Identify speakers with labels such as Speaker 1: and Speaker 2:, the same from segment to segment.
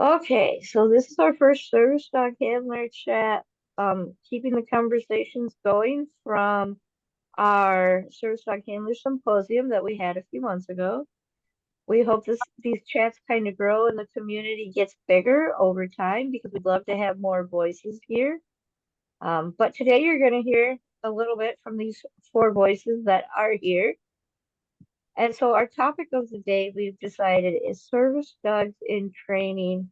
Speaker 1: Okay, so this is our first service dog handler chat. Keeping the conversations going from our service dog handler symposium that we had a few months ago. We hope these chats kind of grow and the community gets bigger over time because we'd love to have more voices here. But today you're going to hear a little bit from these four voices that are here. And so our topic of the day we've decided is service dogs in training.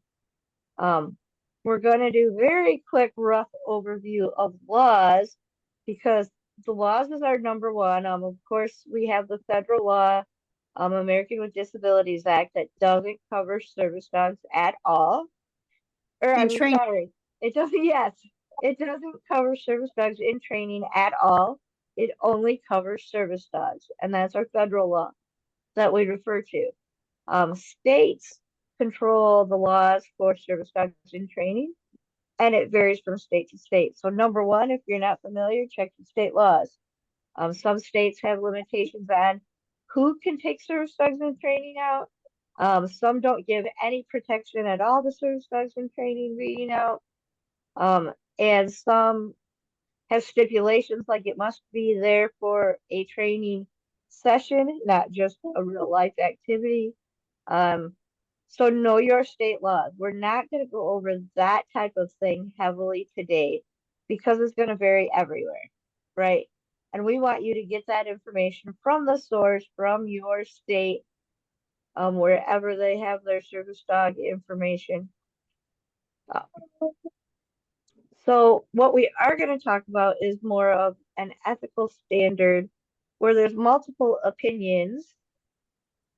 Speaker 1: Um, we're going to do very quick, rough overview of laws because the laws is our number one. Of course, we have the federal law, American with Disabilities Act, that doesn't cover service dogs at all. Or
Speaker 2: In
Speaker 1: I'm
Speaker 2: training.
Speaker 1: sorry, it doesn't. Yes, it doesn't cover service dogs in training at all. It only covers service dogs, and that's our federal law that we refer to. States control the laws for service dogs in training, and it varies from state to state. So, number one, if you're not familiar, check the state laws. Some states have limitations on who can take service dogs in training out. Some don't give any protection at all to service dogs in training reading out. And some have stipulations like it must be there for a training session, not just a real life activity. Um, so know your state laws. We're not going to go over that type of thing heavily today because it's going to vary everywhere, right? And we want you to get that information from the source, from your state, wherever they have their service dog information. Uh, so what we are going to talk about is more of an ethical standard where there's multiple opinions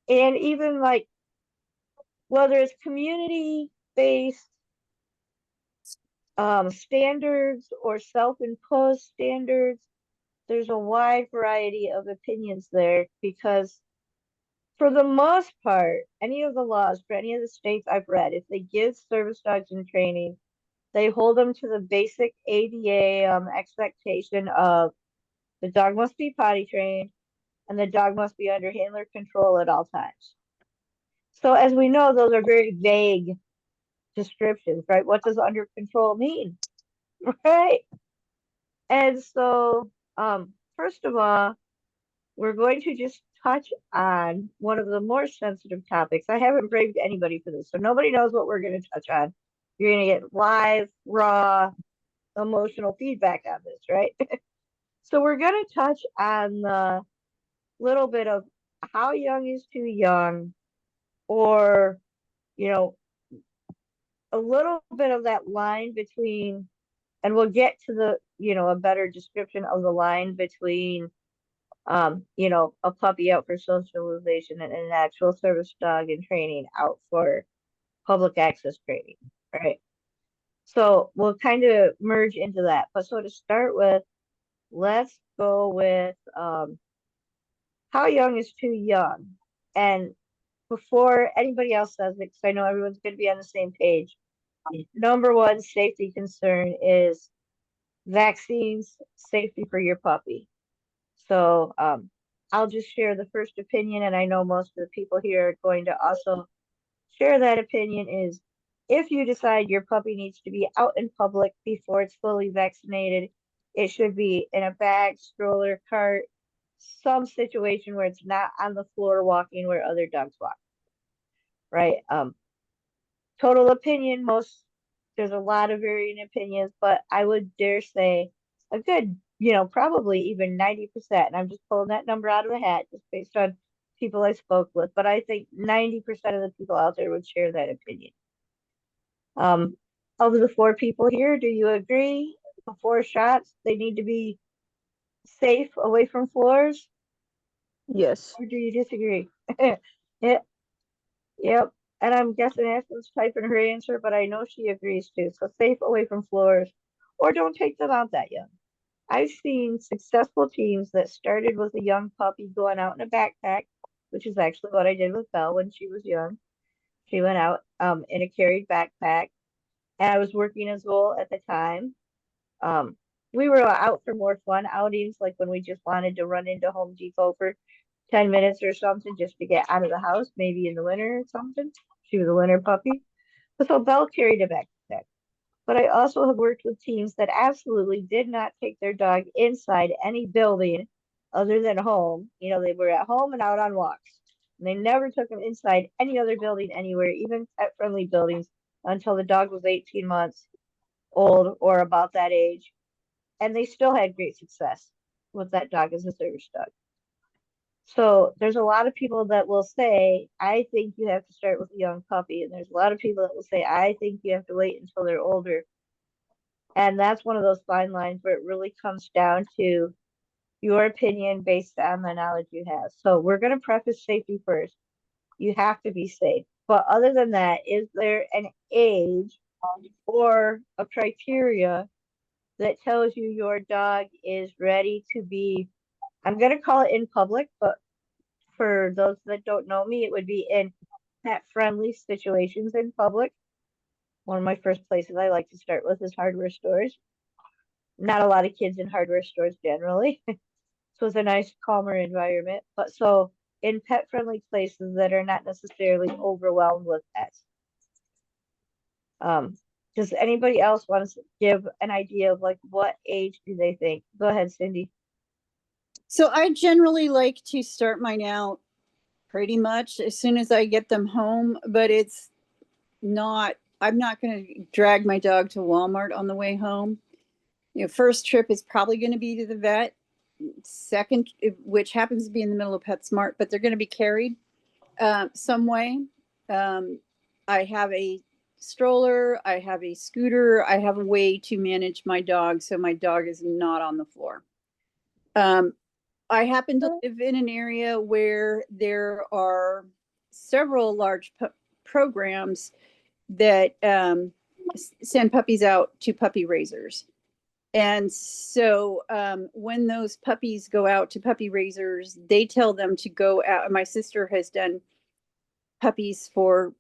Speaker 1: and even like whether it's community based standards or self-imposed standards. There's a wide variety of opinions there because for the most part, any of the laws for any of the states I've read, if they give service dogs in training, they hold them to the basic ADA expectation of the dog must be potty trained and the dog must be under handler control at all times. So as we know, those are very vague descriptions, right? What does under control mean? Right? And so, first of all, we're going to just touch on one of the more sensitive topics. I haven't braved anybody for this, so nobody knows what we're going to touch on. You're going to get live, raw, emotional feedback on this, right? So we're going to touch on the little bit of how young is too young, or, you know, a little bit of that line between, and we'll get to a better description of the line between a puppy out for socialization and an actual service dog in training out for public access training, right? So we'll kind of merge into that. But so to start with, let's go with how young is too young? And before anybody else says it, because I know everyone's going to be on the same page, number one safety concern is vaccines, safety for your puppy. So I'll just share the first opinion, and I know most of the people here are going to also share that opinion is if you decide your puppy needs to be out in public before it's fully vaccinated, it should be in a bag, stroller, cart, some situation where it's not on the floor walking where other dogs walk, right? Total opinion, there's a lot of varying opinions, but I would dare say a good, probably even 90%. And I'm just pulling that number out of a hat just based on people I spoke with. But I think 90% of the people out there would share that opinion. Of the four people here, do you agree? Before shots, they need to be safe away from floors,
Speaker 2: Yes.
Speaker 1: or do you disagree? Yeah, yep. And I'm guessing Ashley's typing her answer, but I know she agrees too. So safe away from floors, or don't take them out that young. I've seen successful teams that started with a young puppy going out in a backpack, which is actually what I did with Belle when she was young. She went out in a carried backpack, and I was working as well at the time. Um, we were out for more fun outings, like when we just wanted to run into Home Depot for 10 minutes or something just to get out of the house, maybe in the winter or something. She was a winter puppy. So Belle carried a backpack. But I also have worked with teams that absolutely did not take their dog inside any building other than home. You know, they were at home and out on walks. And they never took them inside any other building anywhere, even pet-friendly buildings, until the dog was 18 months old or about that age. And they still had great success with that dog as a service dog. So there's a lot of people that will say, I think you have to start with a young puppy. And there's a lot of people that will say, I think you have to wait until they're older. And that's one of those fine lines where it really comes down to your opinion based on the knowledge you have. So we're going to preface safety first. You have to be safe. But other than that, is there an age or a criteria that tells you your dog is ready to be, I'm going to call it in public, but for those that don't know me, it would be in pet friendly situations in public. One of my first places I like to start with is hardware stores. Not a lot of kids in hardware stores generally. So it's a nice, calmer environment. But so in pet friendly places that are not necessarily overwhelmed with pets. Um, does anybody else want to give an idea of like what age do they think? Go ahead, Cindy.
Speaker 3: So I generally like to start mine out pretty much as soon as I get them home, but it's not, I'm not going to drag my dog to Walmart on the way home. You know, first trip is probably going to be to the vet. Second, which happens to be in the middle of PetSmart, but they're going to be carried some way. Um, I have a stroller, I have a scooter, I have a way to manage my dog so my dog is not on the floor. Um, I happen to live in an area where there are several large programs that send puppies out to puppy raisers. And so when those puppies go out to puppy raisers, they tell them to go out. My sister has done puppies for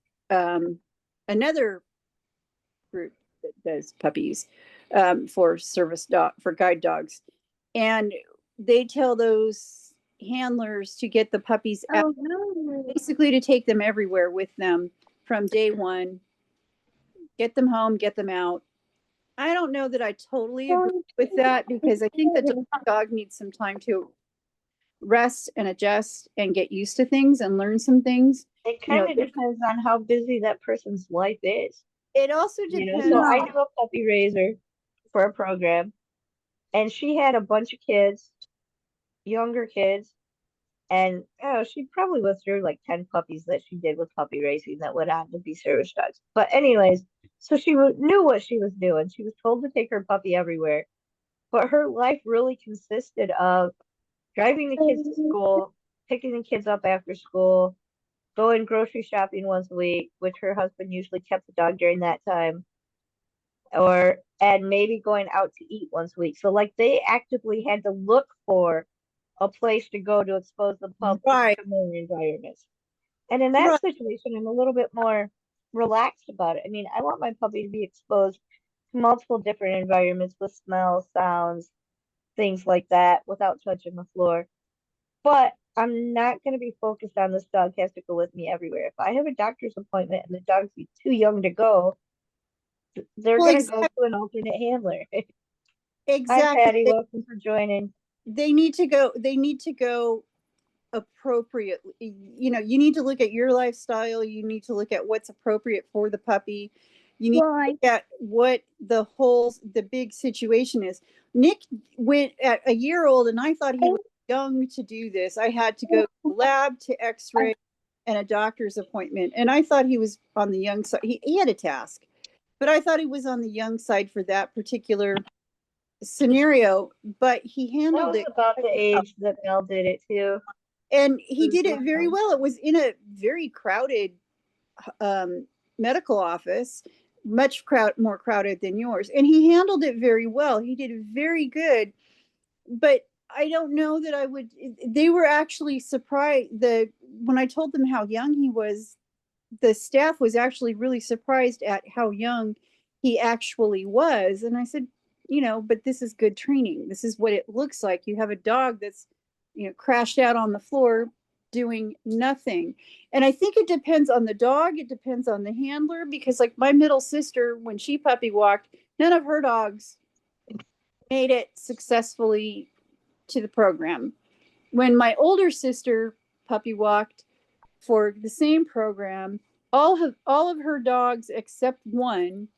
Speaker 3: another group that does puppies for service dog for guide dogs, and they tell those handlers to get the puppies out, basically to take them everywhere with them from day one, get them home, get them out. I don't know that I totally agree with that because I think that the dog needs some time to rest and adjust and get used to things and learn some things.
Speaker 1: It
Speaker 3: You
Speaker 1: kind
Speaker 3: know,
Speaker 1: of depends on how busy that person's life is.
Speaker 3: it also
Speaker 1: You know, so
Speaker 3: depends.
Speaker 1: I knew a puppy raiser for a program, and she had a bunch of kids, younger kids, and oh, she probably went through like 10 puppies that she did with puppy racing that went on to be service dogs. But anyways, so she knew what she was doing. She was told to take her puppy everywhere. But her life really consisted of driving the kids to school, picking the kids up after school, going grocery shopping once a week, which her husband usually kept the dog during that time, or and maybe going out to eat once a week. So like they actively had to look for a place to go to expose the pup to
Speaker 3: Right,
Speaker 1: familiar environments. And in that
Speaker 3: right.
Speaker 1: situation, I'm a little bit more relaxed about it. I mean, I want my puppy to be exposed to multiple different environments with smells, sounds, things like that without touching the floor. But I'm not going to be focused on this dog has to go with me everywhere. If I have a doctor's appointment and the dog's too young to go, they're
Speaker 3: Well,
Speaker 1: going to go
Speaker 3: exactly,
Speaker 1: to an alternate handler. Hi,
Speaker 3: exactly.
Speaker 1: Patty. Welcome for joining.
Speaker 3: They need to go. They need to go appropriately. You know, you need to look at your lifestyle. You need to look at what's appropriate for the puppy. You need to look at what the big situation is. Nick went at a year old, and I thought he was young to do this. I had to go to the lab to X-ray and a doctor's appointment, and I thought he was on the young side. He had a task, but I thought he was on the young side for that particular scenario. But he
Speaker 1: That
Speaker 3: handled
Speaker 1: was
Speaker 3: it
Speaker 1: about the age that Belle did it too.
Speaker 3: and he did it very well. It was in a very crowded um, medical office, more crowded than yours, and he handled it very well. He did very good, but I don't know that I would. They were actually surprised. When I told them how young he was, the staff was actually really surprised at how young he actually was. And I said, but this is good training. This is what it looks like. You have a dog that's, crashed out on the floor. doing nothing. And I think it depends on the dog. It depends on the handler, because like my middle sister, when she puppy walked, none of her dogs made it successfully to the program. When my older sister puppy walked for the same program, all of her dogs except one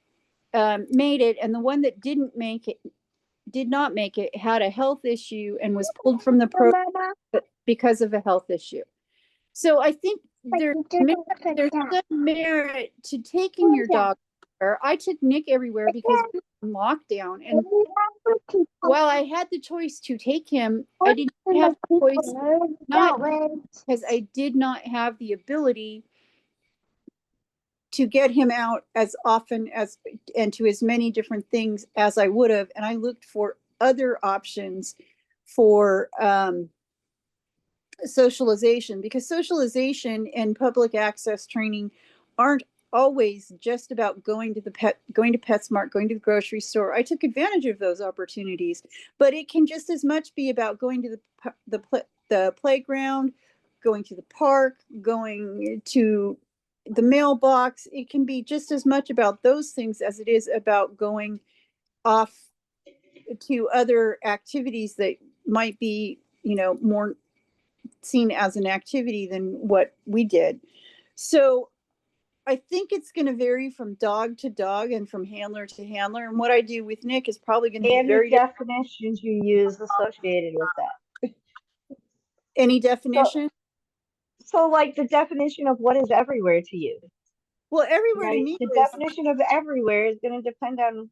Speaker 3: made it, and the one that did not make it had a health issue and was pulled from the program because of a health issue. So I think there's some merit to taking your dog everywhere. I took Nick everywhere because we were in lockdown, and while I had the choice to take him, I didn't have the choice not, because I did not have the ability to get him out as often as and to as many different things as I would have. And I looked for other options for socialization, because socialization and public access training aren't always just about going to PetSmart, going to the grocery store. I took advantage of those opportunities, but it can just as much be about going to the playground, going to the park, going to the mailbox. It can be just as much about those things as it is about going off to other activities that might be, more seen as an activity than what we did. So I think it's going to vary from dog to dog and from handler to handler. And what I do with Nick is probably going to be
Speaker 1: And
Speaker 3: very
Speaker 1: the definitions you use associated with that.
Speaker 3: Any definition?
Speaker 1: So like the definition of what is everywhere to you.
Speaker 3: Well, everywhere to
Speaker 1: Right?
Speaker 3: me
Speaker 1: The
Speaker 3: is
Speaker 1: definition of everywhere is going to depend on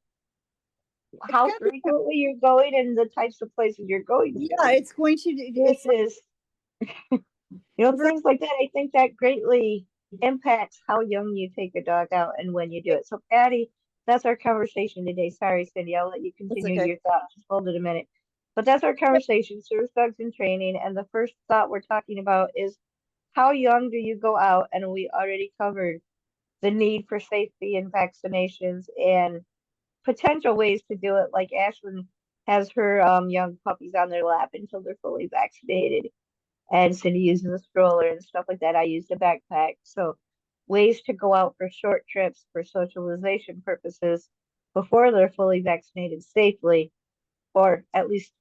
Speaker 1: how
Speaker 3: gonna be,
Speaker 1: frequently you're going and the types of places you're going to.
Speaker 3: yeah, it's going to, it's
Speaker 1: This is, things like that. I think that greatly impacts how young you take a dog out and when you do it. So, Patty, that's our conversation today. Sorry, Cindy, I'll let you
Speaker 3: that's
Speaker 1: continue
Speaker 3: okay.
Speaker 1: your thought. Just hold it a minute. But that's our conversation, service dogs in training. And the first thought we're talking about is how young do you go out? And we already covered the need for safety and vaccinations and potential ways to do it. Like Ashlyn has her young puppies on their lap until they're fully vaccinated. And Cindy uses a stroller and stuff like that. I used a backpack. So ways to go out for short trips for socialization purposes before they're fully vaccinated safely, or at least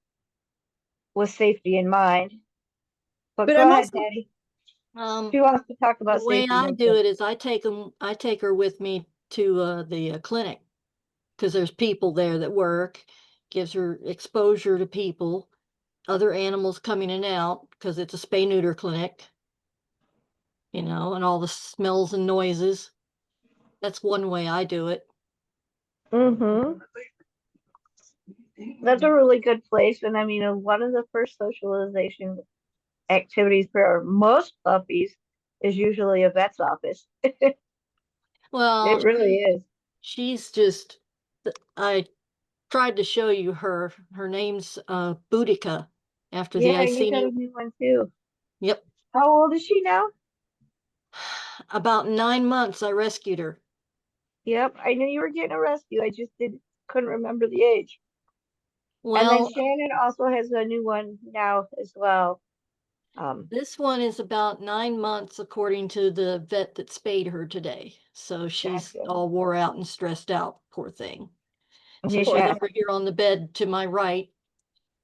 Speaker 1: with safety in mind. But
Speaker 3: But
Speaker 1: go
Speaker 3: I'm
Speaker 1: ahead,
Speaker 3: also,
Speaker 1: Patty.
Speaker 4: Um,
Speaker 1: She wants to talk
Speaker 4: the
Speaker 1: about
Speaker 4: way
Speaker 1: safety.
Speaker 4: I do it is I take her with me to the clinic, because there's people there that work, gives her exposure to people, other animals coming in and out, because it's a spay neuter clinic, and all the smells and noises. That's one way I do it.
Speaker 1: Mm-hmm. That's a really good place. And I mean, one of the first socialization activities for most puppies is usually a vet's office. It
Speaker 4: Well,
Speaker 1: really is.
Speaker 4: she's just, I tried to show you her. Her name's Boudica, after the
Speaker 1: Yeah, you got a
Speaker 4: Iceni.
Speaker 1: new one too.
Speaker 4: Yep.
Speaker 1: How old is she now?
Speaker 4: About 9 months, I rescued her.
Speaker 1: Yep, I knew you were getting a rescue. I just couldn't remember the age. And then
Speaker 4: Well,
Speaker 1: Shannon also has a new one now as well.
Speaker 4: this one is about 9 months, according to the vet that spayed her today. So she's
Speaker 1: Gotcha.
Speaker 4: all wore out and stressed out, poor thing. So she's
Speaker 1: Yeah.
Speaker 4: over here on the bed to my right,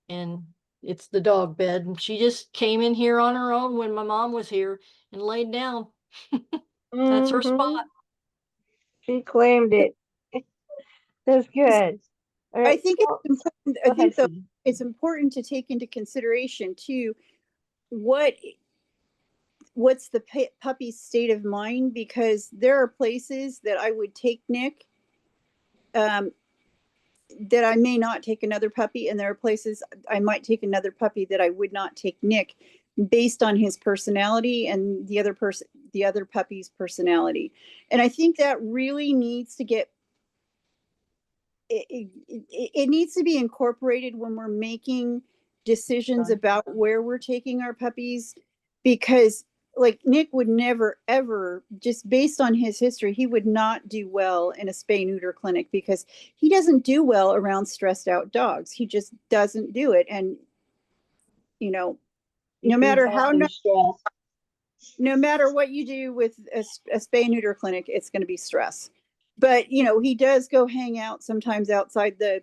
Speaker 4: and it's the dog bed. And she just came in here on her own when my mom was here and laid down. That's her
Speaker 1: Mm-hmm.
Speaker 4: spot.
Speaker 1: She claimed it. That's good. All
Speaker 3: I
Speaker 1: right,
Speaker 3: think
Speaker 1: so
Speaker 3: it's important. I
Speaker 1: go ahead,
Speaker 3: think though
Speaker 1: Cindy.
Speaker 3: it's important to take into consideration too what's the puppy's state of mind, because there are places that I would take Nick that I may not take another puppy, and there are places I might take another puppy that I would not take Nick, based on his personality and the other puppy's personality. And I think that really needs to get it needs to be incorporated when we're making decisions about where we're taking our puppies, because like Nick would never ever, just based on his history, he would not do well in a spay neuter clinic, because he doesn't do well around stressed out dogs. He just doesn't do it. And
Speaker 1: He
Speaker 3: no
Speaker 1: feeds
Speaker 3: matter
Speaker 1: off
Speaker 3: how
Speaker 1: their stress.
Speaker 3: no matter what you do with a spay neuter clinic, it's going to be stress. But you know, he does go hang out sometimes outside the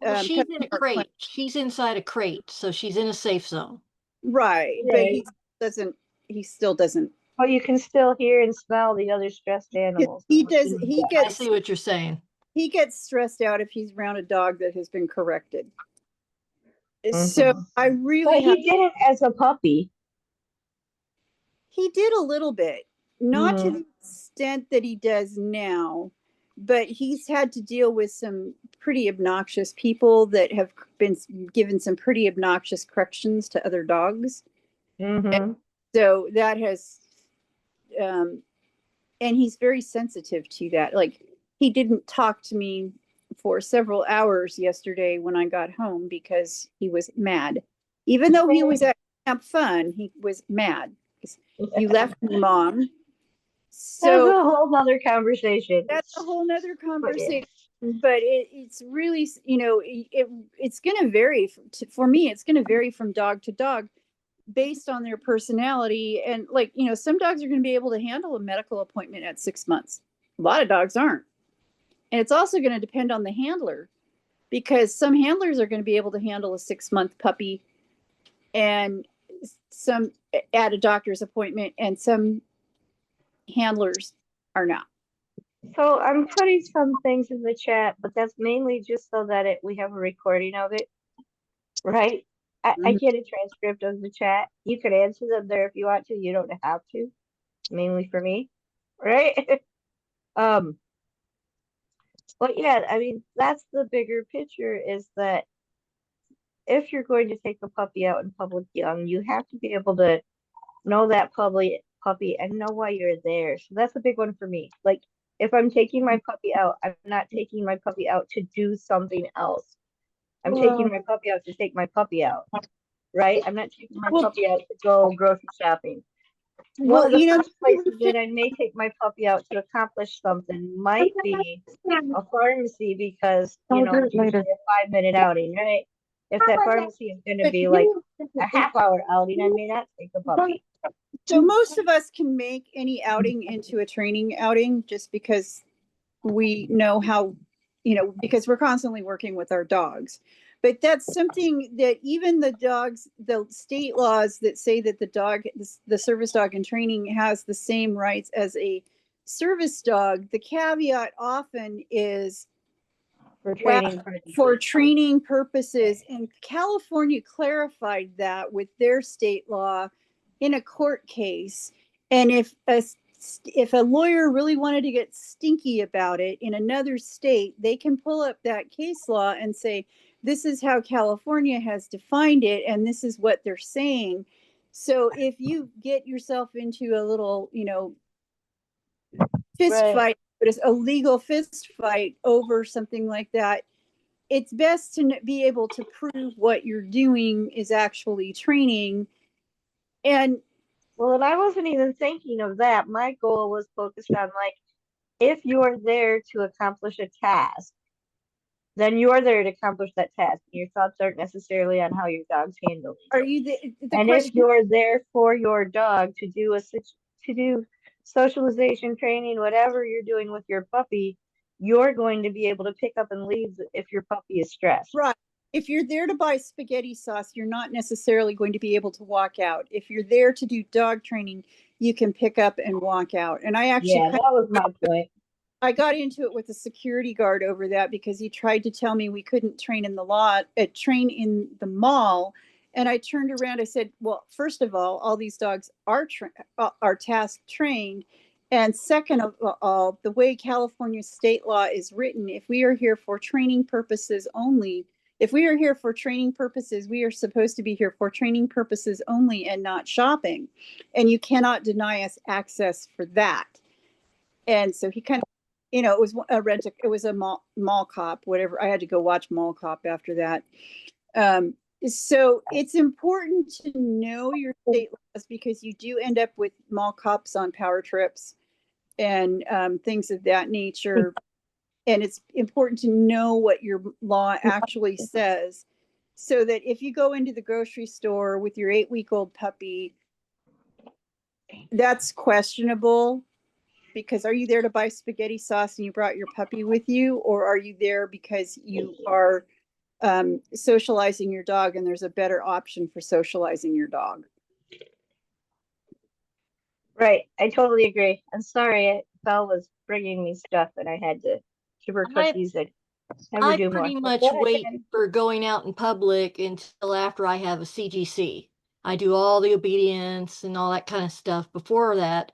Speaker 4: Well, she's
Speaker 3: pet
Speaker 4: in a
Speaker 3: park clinic.
Speaker 4: crate. She's inside a crate, so she's in a safe zone.
Speaker 3: Right, but
Speaker 1: Right.
Speaker 3: he still doesn't.
Speaker 1: But you can still hear and smell the other stressed animals.
Speaker 3: He does.
Speaker 4: I see what you're saying.
Speaker 3: He gets stressed out if he's around a dog that has been corrected. So
Speaker 1: Mhm.
Speaker 3: I
Speaker 1: But
Speaker 3: really
Speaker 1: he did it as a puppy.
Speaker 3: he did a little bit, not to
Speaker 1: Mhm.
Speaker 3: the extent that he does now, but he's had to deal with some pretty obnoxious people that have been given some pretty obnoxious corrections to other dogs.
Speaker 1: Mhm.
Speaker 3: So that has, um, and he's very sensitive to that. Like, he didn't talk to me for several hours yesterday when I got home because he was mad. Even though he was at Camp Fun, he was mad. You left me, Mom.
Speaker 1: That's
Speaker 3: So
Speaker 1: a whole nother conversation.
Speaker 3: that's a whole nother
Speaker 1: But yeah.
Speaker 3: conversation. But it's really, you know, it's going to vary. For me, it's going to vary from dog to dog based on their personality. And like, you know, some dogs are going to be able to handle a medical appointment at 6 months. A lot of dogs aren't. And it's also going to depend on the handler, because some handlers are going to be able to handle a 6 month puppy and some at a doctor's appointment, and some handlers are not.
Speaker 1: So I'm putting some things in the chat, but that's mainly just so that we have a recording of it, right? I
Speaker 3: Mhm.
Speaker 1: get a transcript of the chat. You can answer them there if you want to. You don't have to. Mainly for me, right? um, but yeah, I mean that's the bigger picture is that if you're going to take a puppy out in public young, you have to be able to know that puppy and know why you're there. So that's a big one for me. Like if I'm taking my puppy out, I'm not taking my puppy out to do something else. I'm taking my puppy out to take my puppy out, right? I'm not taking my
Speaker 3: Well,
Speaker 1: puppy out to go grocery shopping. One
Speaker 3: well,
Speaker 1: of the
Speaker 3: you know,
Speaker 1: first places that I may take my puppy out to accomplish something might be a pharmacy because, it's usually a 5 minute outing, right? If that pharmacy is going to be like a half hour outing, I may not take the puppy.
Speaker 3: so most of us can make any outing into a training outing just because we know how, you know, because we're constantly working with our dogs. But that's something that even the dogs, the state laws that say that the service dog in training has the same rights as a service dog, the caveat often is,
Speaker 1: For
Speaker 3: well,
Speaker 1: training purposes.
Speaker 3: for training purposes. And California clarified that with their state law in a court case. And if a lawyer really wanted to get stinky about it in another state, they can pull up that case law and say, this is how California has defined it, and this is what they're saying. So if you get yourself into a little, you know, fist
Speaker 1: Right.
Speaker 3: fight, but it's a legal fist fight over something like that, it's best to be able to prove what you're doing is actually training. And
Speaker 1: Well, and I wasn't even thinking of that. My goal was focused on like, if you're there to accomplish a task, then you're there to accomplish that task. Your thoughts aren't necessarily on how your dog's handling
Speaker 3: are
Speaker 1: it.
Speaker 3: you the
Speaker 1: And if
Speaker 3: question?
Speaker 1: you're there for your dog to do socialization training, whatever you're doing with your puppy, you're going to be able to pick up and leave if your puppy is stressed.
Speaker 3: Right. If you're there to buy spaghetti sauce, you're not necessarily going to be able to walk out. If you're there to do dog training, you can pick up and walk out. And I actually
Speaker 1: Yeah, that was my point.
Speaker 3: I got into it with a security guard over that because he tried to tell me we couldn't train in the train in the mall. And I turned around. I said, "Well, first of all these dogs are task trained, and second of all, the way California state law is written, if we are here for training purposes only, if we are here for training purposes, we are supposed to be here for training purposes only and not shopping, and you cannot deny us access for that." And so he kind of, you know, it was it was a mall cop, whatever. I had to go watch Mall Cop after that. So it's important to know your state laws because you do end up with mall cops on power trips and things of that nature. And it's important to know what your law actually says so that if you go into the grocery store with your 8-week-old puppy that's questionable, because are you there to buy spaghetti sauce and you brought your puppy with you, or are you there because you are socializing your dog and there's a better option for socializing your dog?
Speaker 1: Right. I totally agree. I'm sorry. Belle was bringing me stuff and I had to give her
Speaker 4: I
Speaker 1: cookies and have her
Speaker 4: I
Speaker 1: do more.
Speaker 4: pretty
Speaker 1: But go
Speaker 4: much
Speaker 1: ahead,
Speaker 4: wait
Speaker 1: Jen.
Speaker 4: for going out in public until after I have a CGC. I do all the obedience and all that kind of stuff before that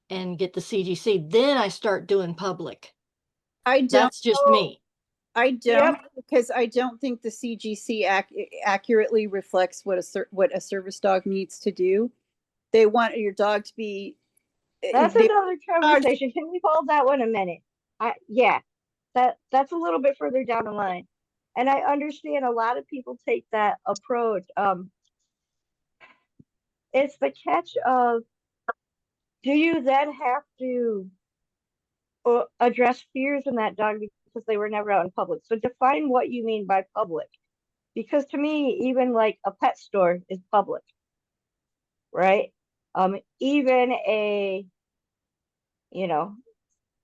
Speaker 4: and get the CGC. Then I start doing public.
Speaker 3: I don't
Speaker 4: That's just
Speaker 3: know.
Speaker 4: me.
Speaker 3: I don't,
Speaker 1: Yep.
Speaker 3: because I don't think the CGC accurately reflects what a service dog needs to do. They want your dog to be
Speaker 1: That's
Speaker 3: they,
Speaker 1: another
Speaker 3: dogs,
Speaker 1: conversation. Can we hold that one a minute? Yeah, that's a little bit further down the line. And I understand a lot of people take that approach. It's the catch of, do you then have to address fears in that dog because they were never out in public? So define what you mean by public. Because to me, even like a pet store is public, right? Even a, you know,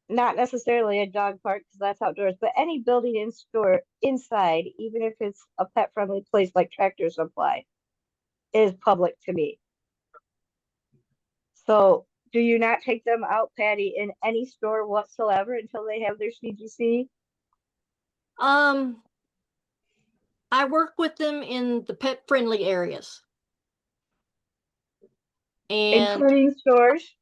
Speaker 1: not necessarily a dog park because that's outdoors, but any building in store inside, even if it's a pet friendly place like Tractor Supply, is public to me. So do you not take them out, Patty, in any store whatsoever until they have their CGC?
Speaker 4: Um, I work with them in the pet friendly areas. And
Speaker 1: Including stores,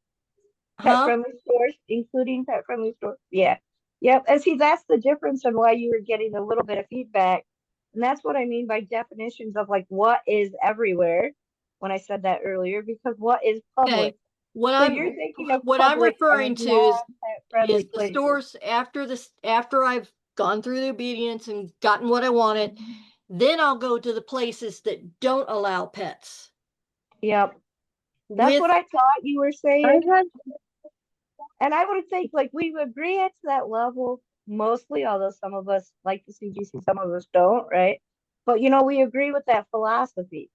Speaker 1: pet
Speaker 4: huh?
Speaker 1: friendly stores, including pet friendly stores. Yeah. Yep. And see, that's the difference on why you were getting a little bit of feedback. And that's what I mean by definitions of like what is everywhere when I said that earlier, because what is public?
Speaker 4: Okay. What
Speaker 1: So
Speaker 4: I'm
Speaker 1: you're thinking of
Speaker 4: what I'm
Speaker 1: public
Speaker 4: referring
Speaker 1: as
Speaker 4: to is
Speaker 1: non-pet friendly
Speaker 4: the
Speaker 1: places.
Speaker 4: stores after this after I've gone through the obedience and gotten what I wanted, then I'll go to the places that don't allow pets.
Speaker 1: Yep. That's
Speaker 4: With
Speaker 1: what I thought you were
Speaker 2: I
Speaker 1: saying.
Speaker 2: have
Speaker 1: And I would think like we would agree at that level mostly, although some of us like the CGC, some of us don't, right? But we agree with that philosophy.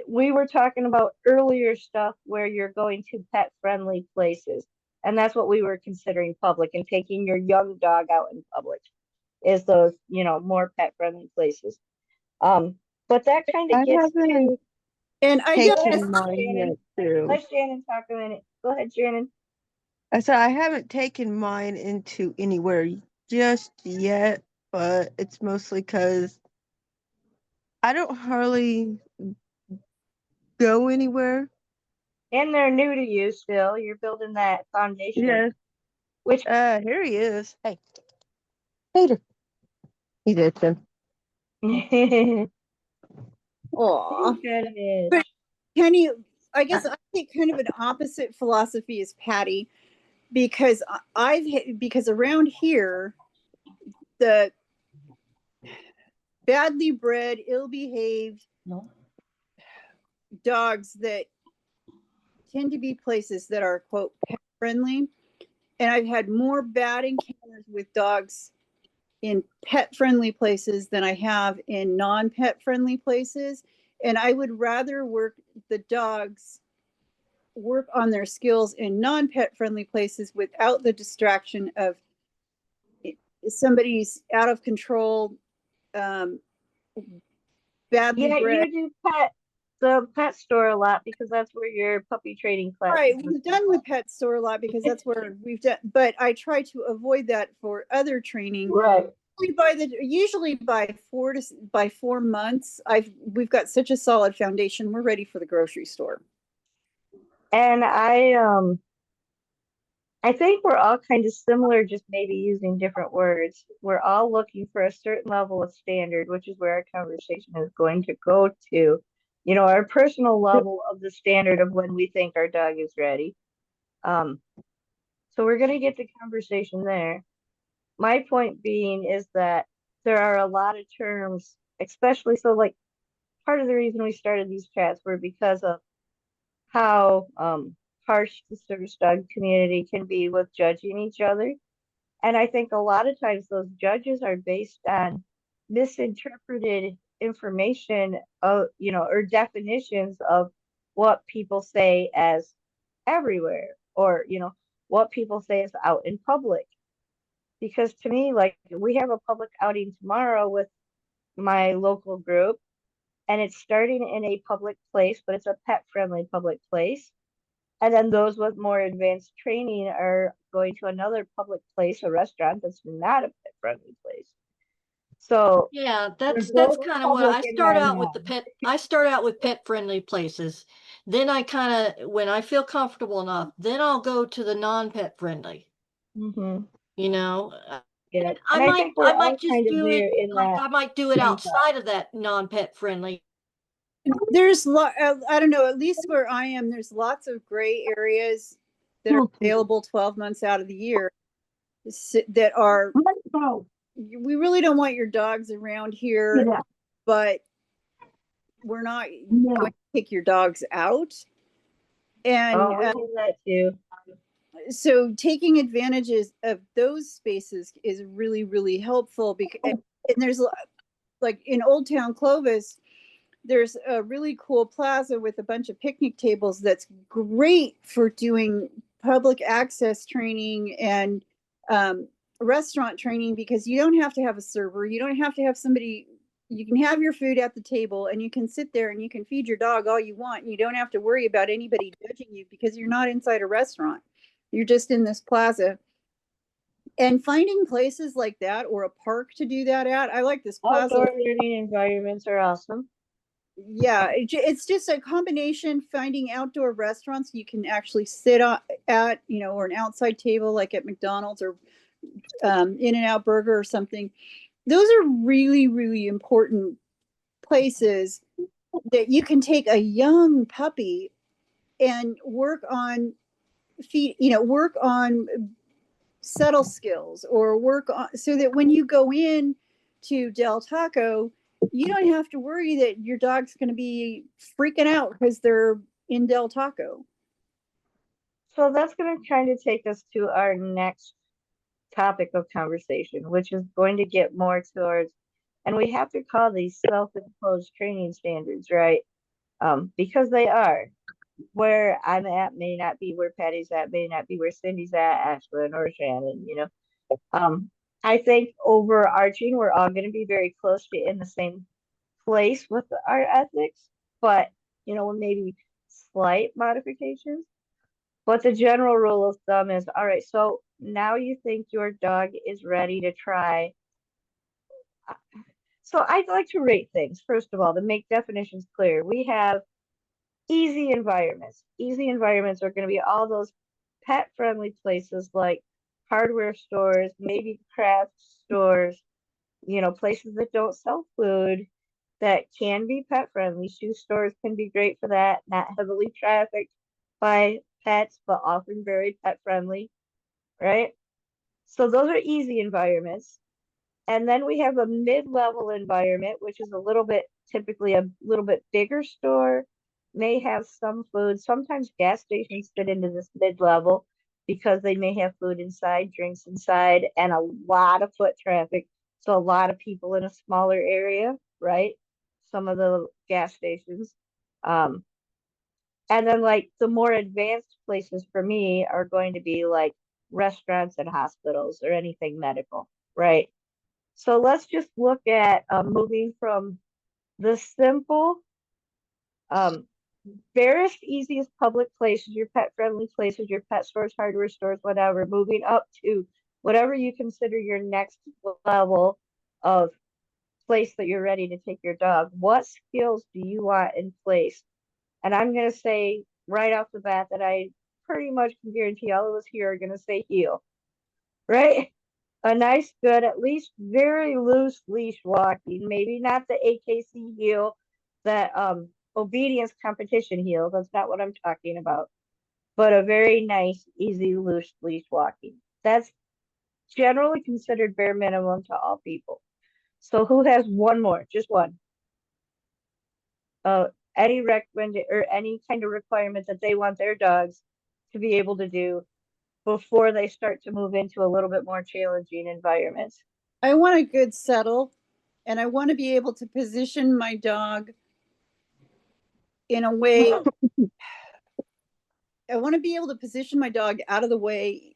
Speaker 1: We were talking about earlier stuff where you're going to pet friendly places. And that's what we were considering public, and taking your young dog out in public is those, more pet friendly places. But that kind
Speaker 2: I
Speaker 1: of gets
Speaker 2: haven't
Speaker 1: to,
Speaker 3: and I
Speaker 1: go
Speaker 3: don't
Speaker 1: ahead,
Speaker 2: taken mine
Speaker 1: Shannon.
Speaker 2: yet too.
Speaker 1: Let Shannon talk a minute. Go ahead, Shannon.
Speaker 2: I said I haven't taken mine into anywhere just yet, but it's mostly because I don't hardly go anywhere.
Speaker 1: And they're new to you still. You're building that foundation,
Speaker 2: Yes.
Speaker 1: which
Speaker 2: Here he is. Hey, Peter. He did him.
Speaker 3: Aw.
Speaker 1: goodness.
Speaker 3: But Kenny, I guess I take kind of an opposite philosophy as Patty, because because around here the badly bred, ill-behaved
Speaker 1: No.
Speaker 3: dogs that tend to be places that are quote pet friendly, and I've had more bad encounters with dogs in pet friendly places than I have in non-pet friendly places, and I would rather work the dogs work on their skills in non-pet friendly places without the distraction of somebody's out of control, um, badly
Speaker 1: Yeah,
Speaker 3: bred.
Speaker 1: you do the pet store a lot because that's where your puppy training
Speaker 3: Right,
Speaker 1: classes and
Speaker 3: we've
Speaker 1: stuff
Speaker 3: done the
Speaker 1: are.
Speaker 3: pet store a lot because that's where we've done, but I try to avoid that for other training.
Speaker 1: Right.
Speaker 3: Usually by 4 months, we've got such a solid foundation. We're ready for the grocery store.
Speaker 1: And I think we're all kind of similar, just maybe using different words. We're all looking for a certain level of standard, which is where our conversation is going to go to. Our personal level of the standard of when we think our dog is ready. Um, so we're going to get the conversation there. My point being is that there are a lot of terms, especially so like part of the reason we started these chats were because of how harsh the service dog community can be with judging each other. And I think a lot of times those judges are based on misinterpreted information, or definitions of what people say as everywhere, or what people say is out in public. Because to me, like, we have a public outing tomorrow with my local group, and it's starting in a public place, but it's a pet friendly public place. And then those with more advanced training are going to another public place, a restaurant that's not a pet friendly place. So
Speaker 4: Yeah,
Speaker 1: they're
Speaker 4: that's
Speaker 1: both
Speaker 4: kind of what
Speaker 1: public
Speaker 4: I
Speaker 1: in
Speaker 4: start
Speaker 1: my
Speaker 4: out with
Speaker 1: mind.
Speaker 4: I start out with pet friendly places. Then I kind of when I feel comfortable enough, then I'll go to the non-pet friendly,
Speaker 1: Hmm.
Speaker 4: you know.
Speaker 1: Yeah.
Speaker 4: And
Speaker 1: And I think we're
Speaker 4: I
Speaker 1: all
Speaker 4: might just
Speaker 1: kind of
Speaker 4: do
Speaker 1: there
Speaker 4: it
Speaker 1: in
Speaker 4: like
Speaker 1: that
Speaker 4: I might do it
Speaker 1: same thought.
Speaker 4: outside of that non-pet friendly.
Speaker 3: There's I don't know, at least where I am, there's lots of gray areas that are available 12 months out of the year that are, we really don't want your dogs around here, but we're not going to kick your dogs out. And
Speaker 1: Oh, we do that too.
Speaker 3: so taking advantages of those spaces is really, really helpful because, and there's like in Old Town Clovis, there's a really cool plaza with a bunch of picnic tables that's great for doing public access training and restaurant training, because you don't have to have a server, you don't have to have somebody, you can have your food at the table and you can sit there and you can feed your dog all you want, and you don't have to worry about anybody judging you because you're not inside a restaurant, you're just in this plaza. And finding places like that or a park to do that at, I like this plaza.
Speaker 1: Outdoor learning environments are awesome.
Speaker 3: Yeah, it's just a combination, finding outdoor restaurants you can actually sit at, or an outside table like at McDonald's or In-N-Out Burger or something. Those are really, really important places that you can take a young puppy and work on work on subtle skills, or work on, so that when you go in to Del Taco, you don't have to worry that your dog's going to be freaking out because they're in Del Taco.
Speaker 1: So that's going to kind of take us to our next topic of conversation, which is going to get more towards, and we have to call these self-imposed training standards, right? Because they are. Where I'm at may not be where Patty's at, may not be where Cindy's at, Ashlyn or Shannon. I think overarching, we're all going to be very close to in the same place with our ethics, but, maybe slight modifications. But the general rule of thumb is, all right, so now you think your dog is ready to try. So I'd like to rate things, first of all, to make definitions clear. We have easy environments. Easy environments are going to be all those pet friendly places like hardware stores, maybe craft stores, places that don't sell food that can be pet friendly. Shoe stores can be great for that, not heavily trafficked by pets, but often very pet friendly, right? So those are easy environments. And then we have a mid-level environment, which is typically a little bit bigger store, may have some food. Sometimes gas stations fit into this mid-level because they may have food inside, drinks inside, and a lot of foot traffic. So a lot of people in a smaller area, right? Some of the gas stations. Um, and then like the more advanced places for me are going to be like restaurants and hospitals or anything medical, right? So let's just look at moving from the simple, um, barest, easiest public places, your pet friendly places, your pet stores, hardware stores, whatever, moving up to whatever you consider your next level of place that you're ready to take your dog. What skills do you want in place? And I'm going to say right off the bat that I pretty much can guarantee all of us here are going to say heel, right? A nice, good, at least very loose leash walking, maybe not the AKC heel, that obedience competition heel. That's not what I'm talking about. But a very nice, easy, loose leash walking. That's generally considered bare minimum to all people. So who has one more? Just one. Uh, any recommend or any kind of requirement that they want their dogs to be able to do before they start to move into a little bit more challenging environments.
Speaker 3: I want a good settle, and I want to be able to position my dog in a way I want to be able to position my dog out of the way,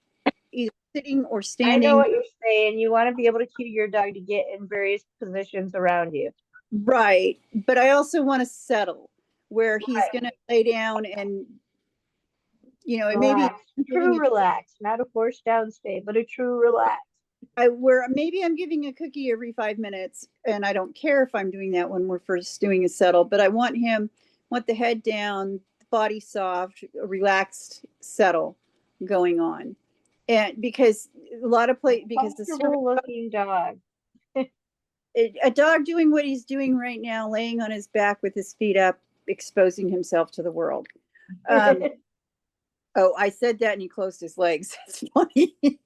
Speaker 3: either sitting or
Speaker 1: I know
Speaker 3: standing.
Speaker 1: what you're saying. You want to be able to cue your dog to get in various positions around you.
Speaker 3: Right. But I also want to settle where he's
Speaker 1: Right.
Speaker 3: going to lay down and, and maybe
Speaker 1: Relax.
Speaker 3: giving
Speaker 1: True relax. Not a forced down state, but a true relax.
Speaker 3: where maybe I'm giving a cookie every 5 minutes, and I don't care if I'm doing that when we're first doing a settle, but I want the head down, the body soft, a relaxed settle going on. And because a lot of because the service,
Speaker 1: Comfortable looking dog.
Speaker 3: a dog doing what he's doing right now, laying on his back with his feet up, exposing himself to the world. Oh, I said that and he closed his legs. That's funny.
Speaker 1: You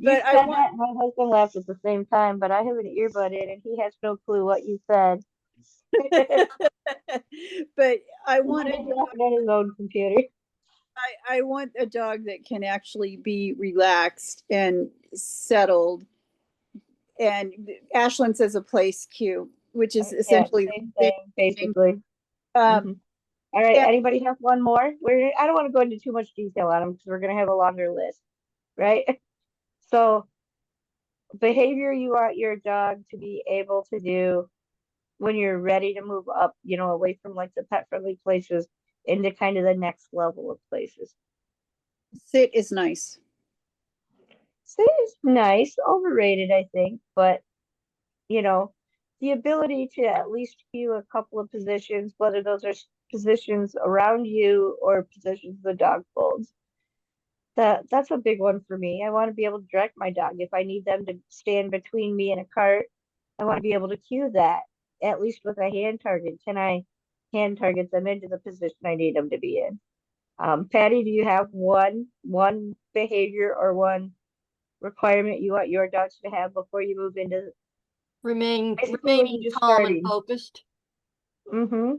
Speaker 3: But I
Speaker 1: said
Speaker 3: want,
Speaker 1: that, my husband laughed at the same time, but I have an earbud in and he has no clue what you said.
Speaker 3: but I
Speaker 1: He's
Speaker 3: want a
Speaker 1: laughing on his own computer.
Speaker 3: I want a dog that can actually be relaxed and settled. And Ashland says a place cue, which is
Speaker 1: Yeah,
Speaker 3: essentially
Speaker 1: same
Speaker 3: the
Speaker 1: thing,
Speaker 3: same thing.
Speaker 1: basically.
Speaker 3: Um,
Speaker 1: Mhm. All right,
Speaker 3: and
Speaker 1: anybody have one more? I don't want to go into too much detail on them because we're going to have a longer list, right? So, behavior you want your dog to be able to do when you're ready to move up, away from like the pet friendly places into kind of the next level of places.
Speaker 3: sit is nice.
Speaker 1: So it's nice, overrated, I think, but you know, the ability to at least cue a couple of positions, whether those are positions around you or positions the dog folds. That's a big one for me. I want to be able to direct my dog if I need them to stand between me and a cart. I want to be able to cue that at least with a hand target. Can I hand target them into the position I need them to be in? Patty, do you have one behavior or one requirement you want your dogs to have before you move into basically when
Speaker 4: Remaining
Speaker 1: you're just
Speaker 4: calm and
Speaker 1: starting?
Speaker 4: focused.
Speaker 1: Mm-hmm.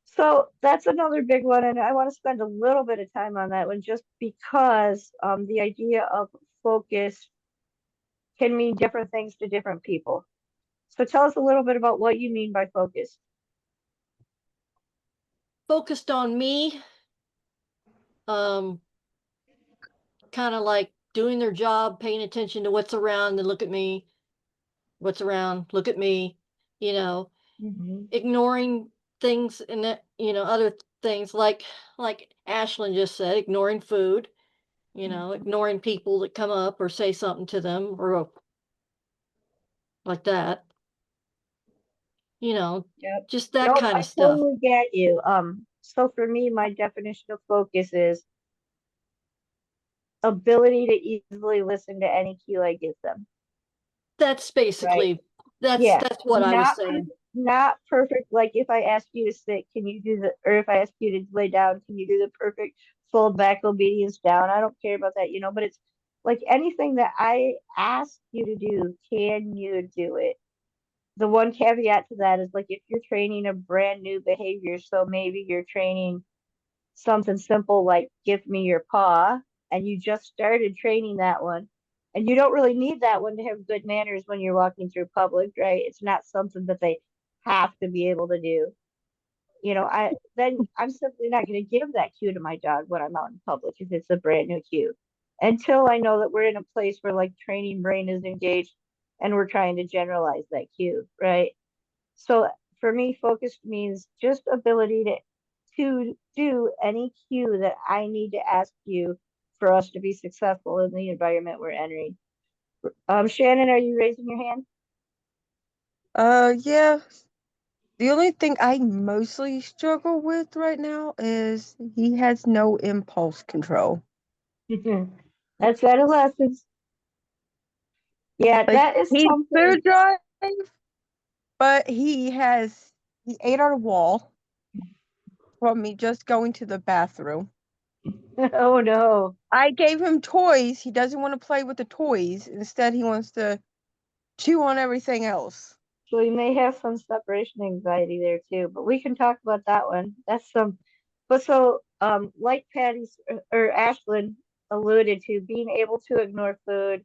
Speaker 1: So that's another big one, and I want to spend a little bit of time on that one just because the idea of focus can mean different things to different people. So tell us a little bit about what you mean by focus.
Speaker 4: Focused on me, um, kind of like doing their job, paying attention to what's around and look at me, what's around, look at me, you know,
Speaker 1: Mm-hmm.
Speaker 4: ignoring things and that, other things like Ashlyn just said, ignoring food, ignoring people that come up or say something to them or like that,
Speaker 1: Yep.
Speaker 4: just that
Speaker 1: Nope,
Speaker 4: kind
Speaker 1: I
Speaker 4: of stuff.
Speaker 1: totally get you. So for me, my definition of focus is ability to easily listen to any cue I give them.
Speaker 4: That's
Speaker 1: Right.
Speaker 4: basically
Speaker 1: Yeah,
Speaker 4: that's what I was saying.
Speaker 1: not perfect. Like if I ask you to sit, can you do or if I ask you to lay down, can you do the perfect fold back obedience down? I don't care about that, but it's like anything that I ask you to do, can you do it? The one caveat to that is like if you're training a brand new behavior, so maybe you're training something simple like give me your paw, and you just started training that one, and you don't really need that one to have good manners when you're walking through public, right? It's not something that they have to be able to do. I'm simply not going to give that cue to my dog when I'm out in public if it's a brand new cue until I know that we're in a place where like training brain is engaged and we're trying to generalize that cue, right? So for me, focused means just ability to do any cue that I need to ask you for us to be successful in the environment we're entering. Shannon, are you raising your hand?
Speaker 2: Yeah. The only thing I mostly struggle with right now is he has no impulse control.
Speaker 1: That's adolescence. Yeah,
Speaker 2: Like
Speaker 1: that is
Speaker 2: he's
Speaker 1: something.
Speaker 2: food drive, but he ate on a wall from me just going to the bathroom.
Speaker 1: Oh no.
Speaker 2: I gave him toys. He doesn't want to play with the toys. Instead, he wants to chew on everything else.
Speaker 1: So we may have some separation anxiety there too, but we can talk about that one. That's some, but so like Patty's or Ashlyn alluded to, being able to ignore food,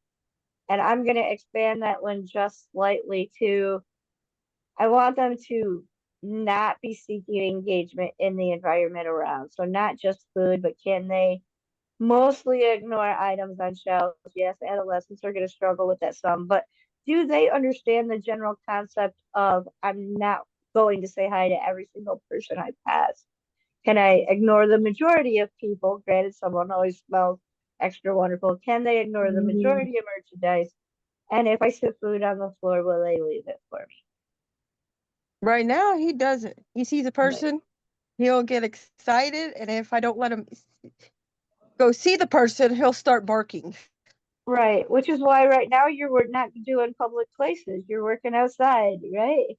Speaker 1: and I'm gonna expand that one just slightly to I want them to not be seeking engagement in the environment around? So not just food, but can they mostly ignore items on shelves? Yes, adolescents are going to struggle with that some, but do they understand the general concept of I'm not going to say hi to every single person I pass? Can I ignore the majority of people? Granted, someone always smells extra wonderful. Can they ignore the
Speaker 2: Mhm.
Speaker 1: majority of merchandise? And if I sit food on the floor, will they leave it for me?
Speaker 2: Right now, he doesn't. He sees a
Speaker 1: Right.
Speaker 2: person, he'll get excited, and if I don't let him go see the person, he'll start barking.
Speaker 1: Right. Which is why right now not doing public places. You're working outside, right?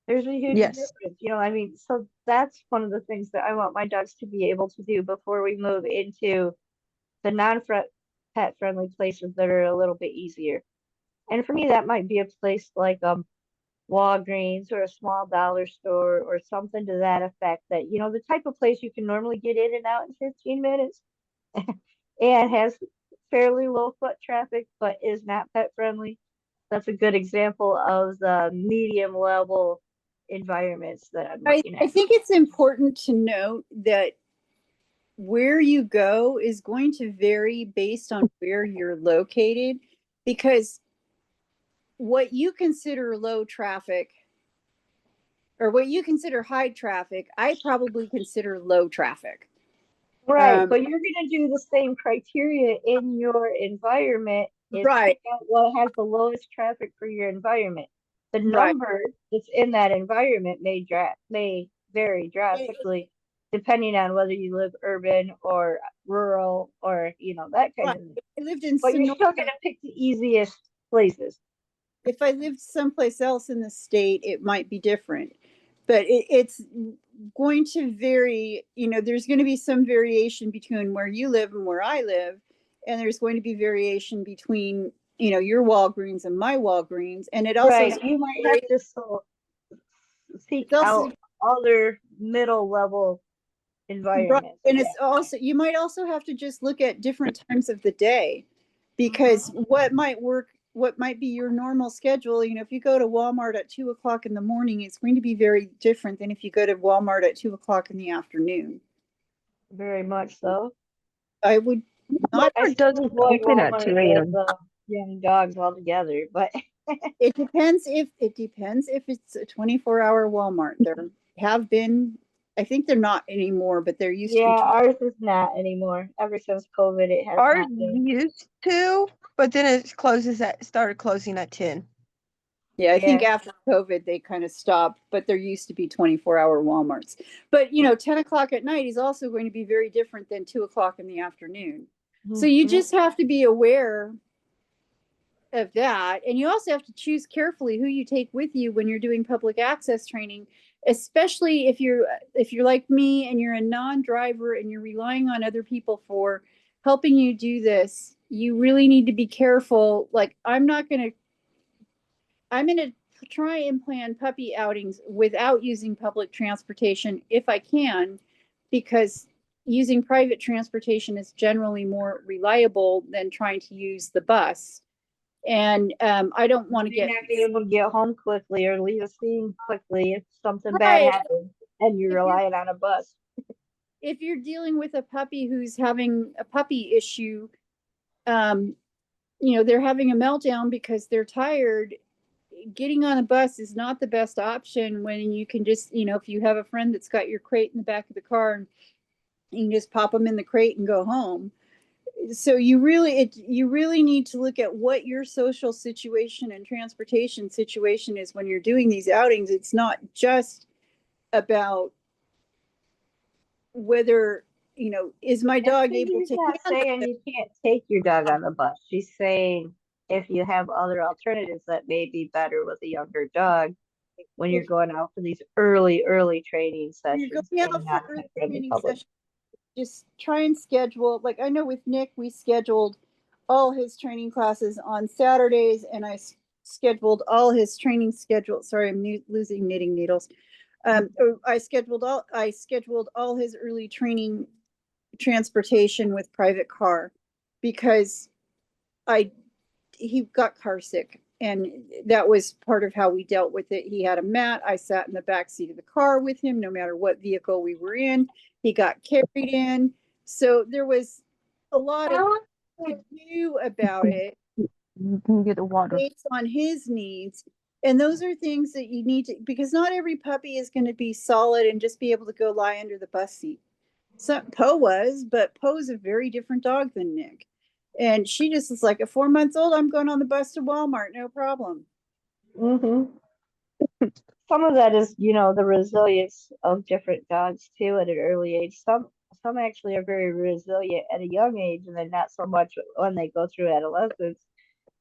Speaker 1: There's a huge
Speaker 2: Yes.
Speaker 1: difference. I mean, so that's one of the things that I want my dogs to be able to do before we move into the non-pet friendly places that are a little bit easier. And for me, that might be a place like Walgreens or a small dollar store or something to that effect. That the type of place you can normally get in and out in 15 minutes and has fairly low foot traffic, but is not pet friendly. That's a good example of the medium level environments that I'm looking
Speaker 3: I
Speaker 1: at.
Speaker 3: think it's important to note that where you go is going to vary based on where you're located, because what you consider low traffic or what you consider high traffic, I probably consider low traffic.
Speaker 1: Right,
Speaker 3: Um,
Speaker 1: but you're going to do the same criteria in your environment is
Speaker 3: right,
Speaker 1: pick out what has the lowest traffic for your environment. The
Speaker 3: right.
Speaker 1: number that's in that environment may vary drastically depending on whether you live urban or rural or that kind
Speaker 3: Right.
Speaker 1: of thing.
Speaker 3: If I lived in
Speaker 1: But you're
Speaker 3: Sonoma,
Speaker 1: still going to pick the easiest places.
Speaker 3: if I lived someplace else in the state, it might be different. But it's going to vary. There's going to be some variation between where you live and where I live, and there's going to be variation between your Walgreens and my Walgreens, and it also is
Speaker 1: Right, you might have
Speaker 3: very.
Speaker 1: to seek
Speaker 3: It's also
Speaker 1: out other middle level
Speaker 3: right,
Speaker 1: environments.
Speaker 3: and
Speaker 1: Yeah.
Speaker 3: it's also you might also have to just look at different times of the day, because what might be your normal schedule. If you go to Walmart at 2 o'clock in the morning, it's going to be very different than if you go to Walmart at 2 o'clock in the afternoon.
Speaker 1: Very much so.
Speaker 3: I would not.
Speaker 1: I
Speaker 2: Walmart
Speaker 1: still
Speaker 2: doesn't
Speaker 1: avoid
Speaker 2: open at
Speaker 1: Walmart
Speaker 2: 2
Speaker 1: with
Speaker 2: a.m.
Speaker 1: young dogs altogether, but
Speaker 3: It depends if it's a 24-hour Walmart. There have been, I think they're not anymore, but there used to be.
Speaker 1: yeah, ours is not anymore. Ever since COVID, it has
Speaker 2: Ours
Speaker 1: not been.
Speaker 2: used to, but then it started closing at 10.
Speaker 3: Yeah, I think
Speaker 1: Yeah.
Speaker 3: after COVID they kind of stopped, but there used to be 24-hour Walmarts. But 10 o'clock at night is also going to be very different than 2 o'clock in the afternoon. So you
Speaker 1: Mhm.
Speaker 3: just have to be aware of that. And you also have to choose carefully who you take with you when you're doing public access training, especially if you're like me and you're a non-driver and you're relying on other people for helping you do this. You really need to be careful. Like I'm going to try and plan puppy outings without using public transportation if I can, because using private transportation is generally more reliable than trying to use the bus. And I don't want to
Speaker 1: You may
Speaker 3: get
Speaker 1: not be able to get home quickly or leave a scene quickly if something bad
Speaker 3: right.
Speaker 1: happens and you're
Speaker 3: If you're
Speaker 1: relying on a bus.
Speaker 3: if you're dealing with a puppy who's having a puppy issue, um, they're having a meltdown because they're tired. Getting on a bus is not the best option when you can just, if you have a friend that's got your crate in the back of the car, and you can just pop them in the crate and go home. So you really need to look at what your social situation and transportation situation is when you're doing these outings. It's not just about whether, is my
Speaker 1: And
Speaker 3: dog able
Speaker 1: Cindy's
Speaker 3: to
Speaker 1: not
Speaker 3: handle
Speaker 1: saying
Speaker 3: it.
Speaker 1: you can't take your dog on the bus. She's saying if you have other alternatives that may be better with a younger dog when you're
Speaker 3: If
Speaker 1: going out for these early training
Speaker 3: you're
Speaker 1: sessions
Speaker 3: going
Speaker 1: in
Speaker 3: out for
Speaker 1: non-pet
Speaker 3: early
Speaker 1: friendly
Speaker 3: training
Speaker 1: public.
Speaker 3: sessions, just try and schedule. Like I know with Nick, we scheduled all his training classes on Saturdays, and I scheduled all his training schedule. Sorry, I'm losing knitting needles. I scheduled all his early training transportation with private car, because I he got car sick And that was part of how we dealt with it. He had a mat. I sat in the back seat of the car with him, no matter what vehicle we were in. He got carried in. So there was a lot of to do about it
Speaker 2: You can get the water.
Speaker 3: based on his needs. And those are things that you need to, because not every puppy is going to be solid and just be able to go lie under the bus seat. So Poe was, but Poe's a very different dog than Nick. And she just is like, at 4 months old, I'm going on the bus to Walmart, no problem.
Speaker 1: Mm-hmm. Some of that is, the resilience of different dogs too at an early age. Some actually are very resilient at a young age, and then not so much when they go through adolescence.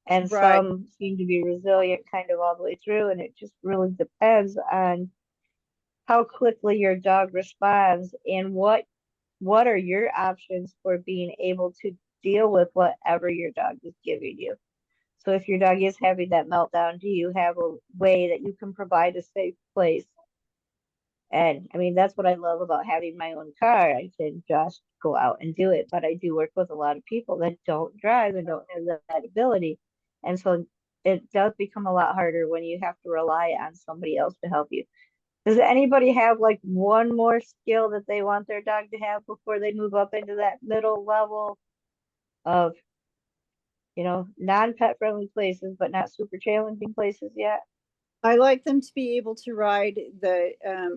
Speaker 1: And
Speaker 3: Right.
Speaker 1: some seem to be resilient kind of all the way through, and it just really depends on how quickly your dog responds and what are your options for being able to deal with whatever your dog is giving you. So if your dog is having that meltdown, do you have a way that you can provide a safe place? And I mean, that's what I love about having my own car. I can just go out and do it. But I do work with a lot of people that don't drive and don't have that ability. And so it does become a lot harder when you have to rely on somebody else to help you. Does anybody have like one more skill that they want their dog to have before they move up into that middle level of, non-pet friendly places, but not super challenging places yet?
Speaker 3: I like them to be able to ride the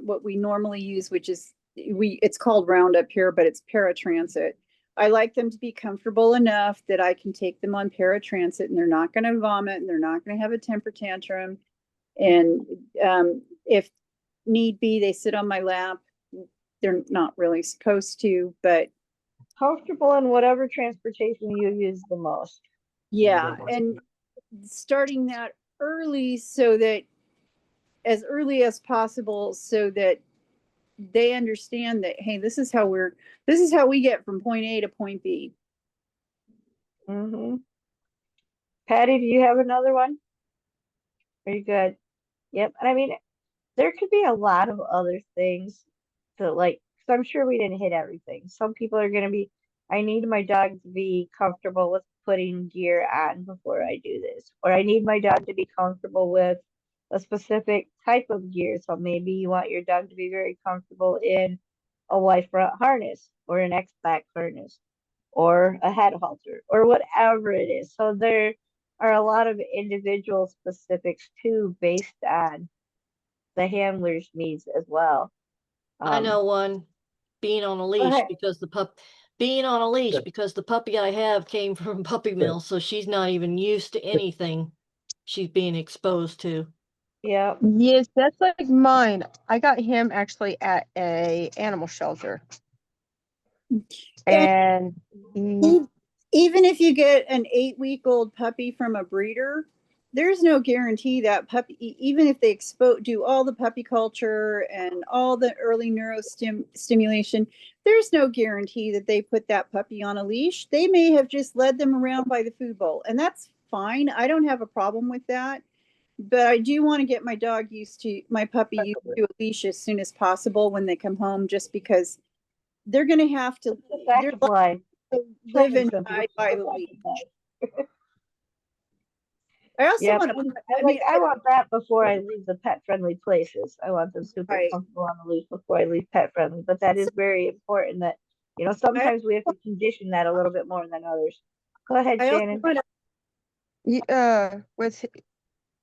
Speaker 3: what we normally use, which is it's called Roundup here, but it's paratransit. I like them to be comfortable enough that I can take them on paratransit and they're not going to vomit and they're not going to have a temper tantrum. And if need be, they sit on my lap. They're not really supposed to, but
Speaker 1: Comfortable in whatever transportation you use the most.
Speaker 3: yeah. And starting that early so that as early as possible so that they understand that, hey, this is how we get from point A to point B.
Speaker 1: Mm-hmm. Patty, do you have another one? Are you good? Yep. And I mean, there could be a lot of other things to like, because I'm sure we didn't hit everything. Some people are going to be, I need my dog to be comfortable with putting gear on before I do this, or I need my dog to be comfortable with a specific type of gear. So maybe you want your dog to be very comfortable in a Y front harness or an X back harness or a head halter or whatever it is. So there are a lot of individual specifics too based on the handler's needs as well.
Speaker 4: I know one, being on a leash
Speaker 1: But
Speaker 4: because being on a leash because the puppy I have came from puppy mill, so she's not even used to anything she's being exposed to.
Speaker 1: yeah,
Speaker 2: Yes, that's like mine. I got him actually at a animal shelter,
Speaker 3: And
Speaker 2: and he
Speaker 3: even if you get an 8-week-old puppy from a breeder, there's no guarantee that puppy, even if they do all the puppy culture and all the early neurostimulation, there's no guarantee that they put that puppy on a leash. They may have just led them around by the food bowl, and that's fine. I don't have a problem with that. But I do want to get my puppy used to a leash as soon as possible when they come home, just because they're going to have to,
Speaker 1: it's a fact
Speaker 3: they're
Speaker 1: of
Speaker 3: like
Speaker 1: life.
Speaker 3: to
Speaker 1: Plain
Speaker 3: live
Speaker 1: and
Speaker 3: and
Speaker 1: simple,
Speaker 3: die
Speaker 1: it's just
Speaker 3: by
Speaker 1: a
Speaker 3: the
Speaker 1: fact of
Speaker 3: leash.
Speaker 1: life.
Speaker 3: I also
Speaker 1: Yep.
Speaker 3: want to,
Speaker 1: And
Speaker 3: I
Speaker 1: like
Speaker 3: mean,
Speaker 1: I want that before I leave the pet friendly places. I want them super
Speaker 3: I,
Speaker 1: comfortable on the leash before I leave pet friendly. But that is very important that,
Speaker 3: I,
Speaker 1: sometimes we have to condition that a little bit more than others. Go ahead,
Speaker 3: I also
Speaker 1: Shannon.
Speaker 3: want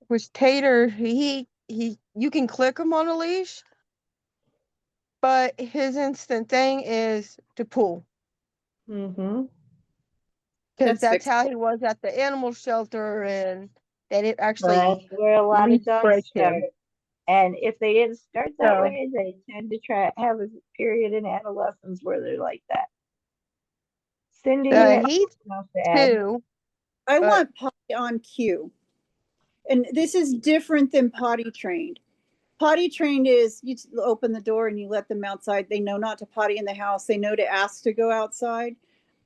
Speaker 2: with Tater, he you can click him on a leash, but his instant thing is to pull,
Speaker 1: Mm-hmm.
Speaker 2: because
Speaker 3: that's
Speaker 2: that's how
Speaker 3: fixable.
Speaker 2: he was at the animal shelter, and they didn't
Speaker 1: That's
Speaker 2: actually
Speaker 1: where a lot of dogs
Speaker 2: re-break
Speaker 1: start.
Speaker 2: him.
Speaker 1: And if they didn't start that
Speaker 2: So
Speaker 1: way, they tend to try have a period in adolescence where they're like that. Cindy, you have
Speaker 2: he's
Speaker 1: something else to add?
Speaker 2: 2,
Speaker 3: I
Speaker 2: but
Speaker 3: want potty on cue. And this is different than potty trained. Potty trained is you open the door and you let them outside. They know not to potty in the house. They know to ask to go outside.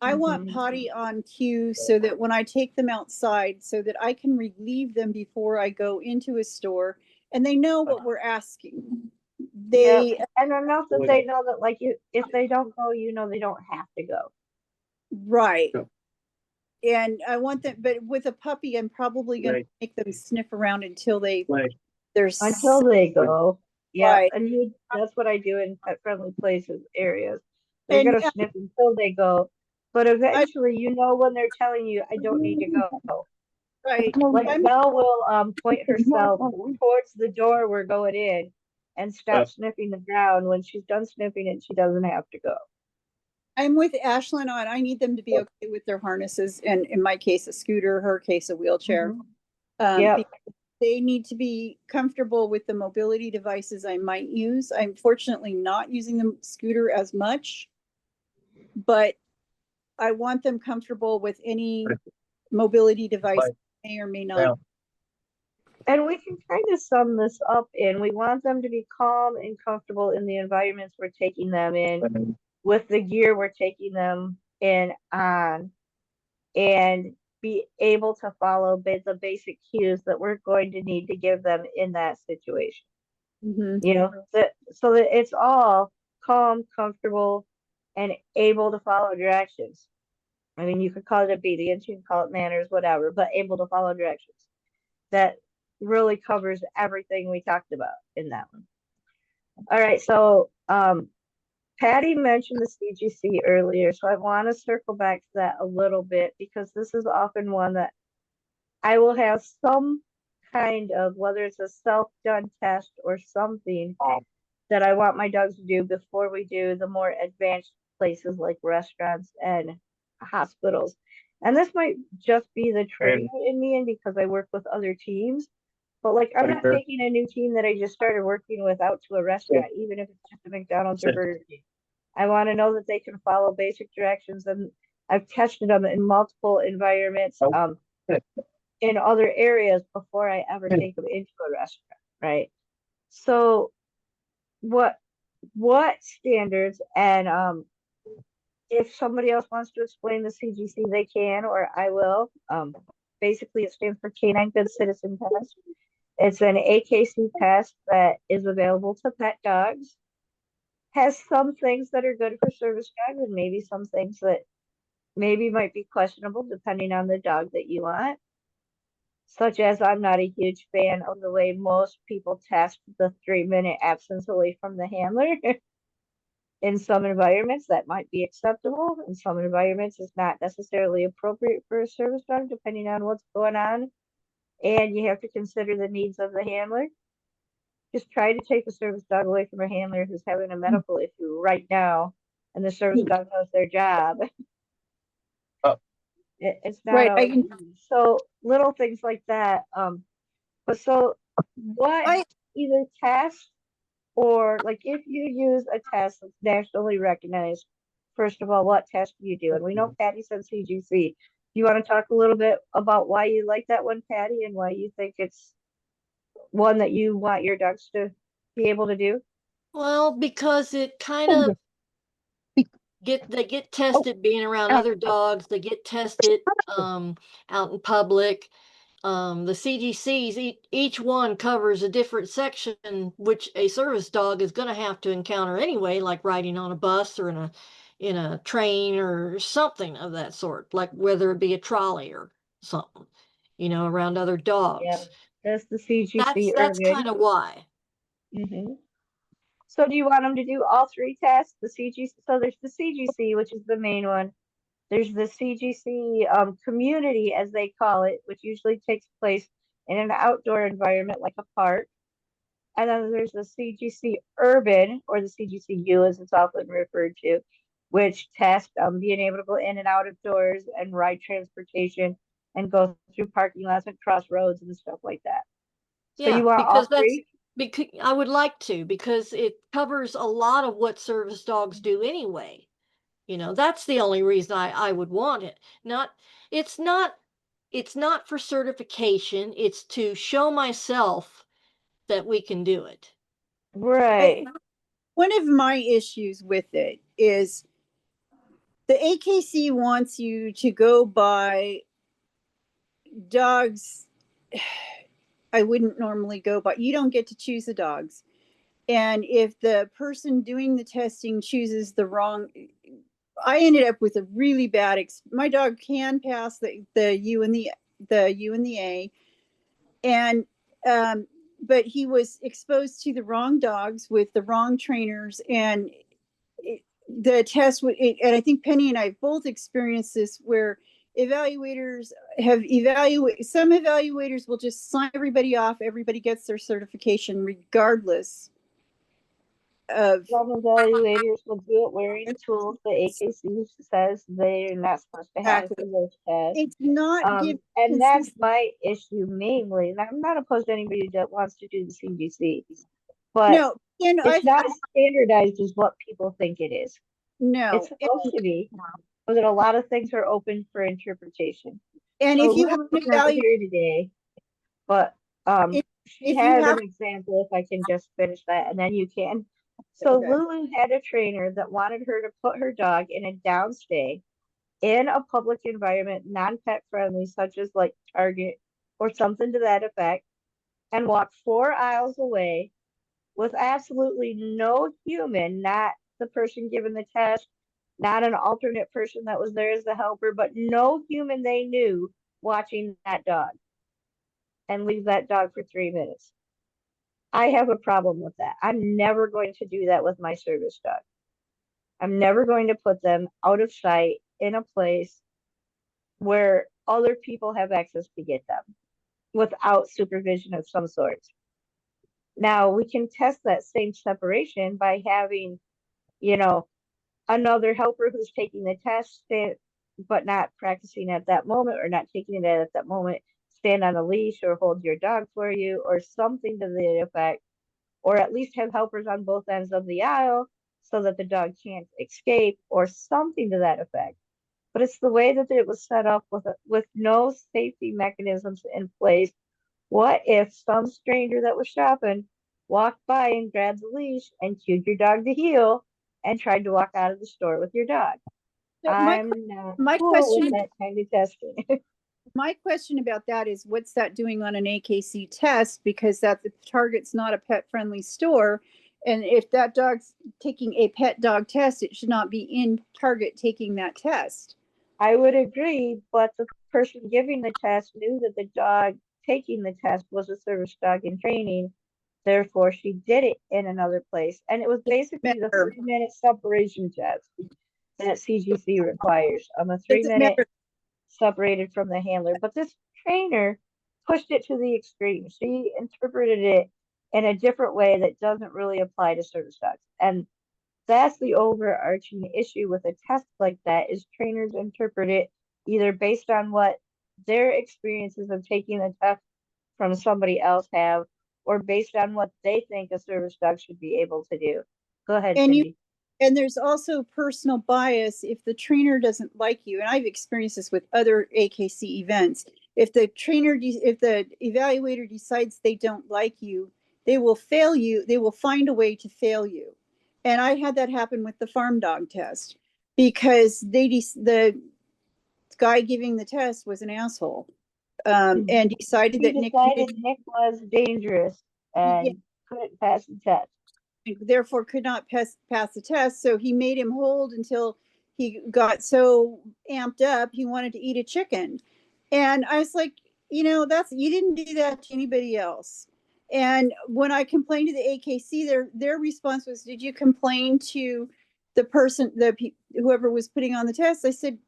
Speaker 3: I want
Speaker 1: Mm-hmm.
Speaker 3: potty on cue so that when I take them outside, so that I can relieve them before I go into a store and they know what we're asking.
Speaker 1: Yep.
Speaker 3: They,
Speaker 1: And enough that they know that if they don't go, they don't have to go.
Speaker 3: right. And I want them, but with a puppy, I'm probably going to make them sniff around until they're
Speaker 1: Until they go. Yeah,
Speaker 3: right.
Speaker 1: and that's what I do in pet friendly places areas. They're
Speaker 3: And
Speaker 1: gonna sniff until they go, but
Speaker 3: I,
Speaker 1: eventually you know when they're telling you I don't need to go.
Speaker 3: right.
Speaker 1: Like
Speaker 3: I'm
Speaker 1: Belle will point herself towards the door we're going in and stop sniffing the ground. When she's done sniffing it, she doesn't have to go.
Speaker 3: I'm with Ashlyn on. I need them to be okay with their harnesses, and in my case, a scooter, her case, a wheelchair.
Speaker 1: Mhm.
Speaker 3: Because
Speaker 1: Yep.
Speaker 3: they need to be comfortable with the mobility devices I might use. I'm fortunately not using the scooter as much, but I want them comfortable with any mobility device may or may not.
Speaker 1: And we can kind of sum this up in we want them to be calm and comfortable in the environments we're taking them in, with the gear we're taking them in on, and be able to follow the basic cues that we're going to need to give them in that situation.
Speaker 3: Mm-hmm.
Speaker 1: You know, so that it's all calm, comfortable, and able to follow directions. I mean, you could call it obedience, you can call it manners, whatever, but able to follow directions. That really covers everything we talked about in that one. All right, so Patty mentioned the CGC earlier, so I want to circle back to that a little bit because this is often one that I will have some kind of, whether it's a self-done test or something that I want my dogs to do before we do the more advanced places like restaurants and hospitals. And this might just be the trainer in me and because I work with other teams. But like I'm not taking a new team that I just started working with out to a restaurant, even if it's just a McDonald's or Burger King. I want to know that they can follow basic directions, and I've tested them in multiple environments in other areas before I ever take them into a restaurant, right? So what standards, and if somebody else wants to explain the CGC, they can, or I will. Basically, it stands for Canine Good Citizen Test. It's an AKC test that is available to pet dogs. Has some things that are good for service dogs, and maybe some things that maybe might be questionable depending on the dog that you want. Such as I'm not a huge fan of the way most people test the 3-minute absence away from the handler. In some environments, that might be acceptable. In some environments, it's not necessarily appropriate for a service dog, depending on what's going on. And you have to consider the needs of the handler. Just try to take a service dog away from a handler who's having a medical issue right now, and the service dog knows their job. It's not
Speaker 3: Right.
Speaker 1: always easy. So little things like that. But so what
Speaker 3: I
Speaker 1: either test or like if you use a test that's nationally recognized, first of all, what test do you do? And we know Patty said CGC. You want to talk a little bit about why you like that one, Patty, and why you think it's one that you want your dogs to be able to do?
Speaker 4: Well, because it kind of they get tested being around other dogs. They get tested out in public. The CGCs, each one covers a different section, which a service dog is going to have to encounter anyway, like riding on a bus or in a train or something of that sort, like whether it be a trolley or something, around other
Speaker 1: Yeah,
Speaker 4: dogs.
Speaker 1: that's the CGC
Speaker 4: That's
Speaker 1: urban.
Speaker 4: kind of why.
Speaker 1: So do you want them to do all three tests? The CGC, so there's the CGC, which is the main one. There's the CGC community, as they call it, which usually takes place in an outdoor environment like a park. And then there's the CGC urban, or the CGCU as it's often referred to, which tests being able to go in and out of doors and ride transportation and go through parking lots and crossroads and stuff like that. So you
Speaker 4: Yeah,
Speaker 1: want
Speaker 4: because
Speaker 1: all three?
Speaker 4: I would like to, because it covers a lot of what service dogs do anyway. That's the only reason I would want it. Not, it's not, it's not for certification. It's to show myself that we can do it.
Speaker 1: Right.
Speaker 3: one of my issues with it is the AKC wants you to go by dogs I wouldn't normally go by. You don't get to choose the dogs. And if the person doing the testing chooses the wrong, I ended up with a really bad. My dog can pass the U and the U and the A, and but he was exposed to the wrong dogs with the wrong trainers, and the test would. And I think Penny and I both experienced this where evaluators have evaluate some evaluators will just sign everybody off. Everybody gets their certification regardless of
Speaker 1: Some evaluators will do it wearing tools that AKC says they're not supposed to have
Speaker 3: exactly.
Speaker 1: for those tests.
Speaker 3: It's not giving
Speaker 1: And that's
Speaker 3: consistent.
Speaker 1: my issue mainly. And I'm not opposed to anybody that wants to do the CGC, but
Speaker 3: No, and
Speaker 1: it's not as standardized as what people think it is. It's
Speaker 3: no,
Speaker 1: supposed to be, but a lot of things are open for interpretation.
Speaker 3: and
Speaker 1: So
Speaker 3: if you have
Speaker 1: Lulu's
Speaker 3: an
Speaker 1: not
Speaker 3: evaluator,
Speaker 1: here today, but she
Speaker 3: if you
Speaker 1: had
Speaker 3: have
Speaker 1: an example, if I can just finish that, and then you can. So
Speaker 3: okay,
Speaker 1: Lulu had a trainer that wanted her to put her dog in a downstay in a public environment, non-pet friendly, such as like Target or something to that effect, and walk 4 aisles away with absolutely no human, not the person giving the test, not an alternate person that was there as the helper, but no human they knew watching that dog, and leave that dog for 3 minutes. I have a problem with that. I'm never going to do that with my service dog. I'm never going to put them out of sight in a place where other people have access to get them without supervision of some sort. Now, we can test that same separation by having, you know, another helper who's taking the test, but not practicing at that moment or not taking it at that moment, stand on a leash or hold your dog for you or something to the effect, or at least have helpers on both ends of the aisle so that the dog can't escape or something to that effect. But it's the way that it was set up with no safety mechanisms in place. What if some stranger that was shopping walked by and grabbed the leash and cued your dog to heel and tried to walk out of the store with your dog?
Speaker 3: so
Speaker 1: I'm not
Speaker 3: my
Speaker 1: cool with
Speaker 3: question
Speaker 1: that kind of testing.
Speaker 3: my question about that is what's that doing on an AKC test, because that the Target's not a pet friendly store, and if that dog's taking a pet dog test, it should not be in Target taking that test.
Speaker 1: I would agree, but the person giving the test knew that the dog taking the test was a service dog in training. Therefore, she did it in another place. And it was basically the
Speaker 3: Matter
Speaker 1: 3-minute separation test that CGC requires. A three
Speaker 3: doesn't
Speaker 1: minute
Speaker 3: matter.
Speaker 1: separated from the handler. But this trainer pushed it to the extreme. She interpreted it in a different way that doesn't really apply to service dogs. And that's the overarching issue with a test like that is trainers interpret it either based on what their experiences of taking the test from somebody else have or based on what they think a service dog should be able to do. Go ahead,
Speaker 3: And you
Speaker 1: Cindy.
Speaker 3: and there's also personal bias if the trainer doesn't like you, and I've experienced this with other AKC events. If the evaluator decides they don't like you, they will fail you. They will find a way to fail you. And I had that happen with the farm dog test because the guy giving the test was an asshole, and decided
Speaker 1: He
Speaker 3: that Nick needed,
Speaker 1: decided Nick was dangerous
Speaker 3: yeah,
Speaker 1: and couldn't pass the test.
Speaker 3: therefore could not pass the test. So he made him hold until he got so amped up he wanted to eat a chicken. And I was like, that's, you didn't do that to anybody else. And when I complained to the AKC, their response was, "Did you complain to the person, whoever was putting on the test?" I said,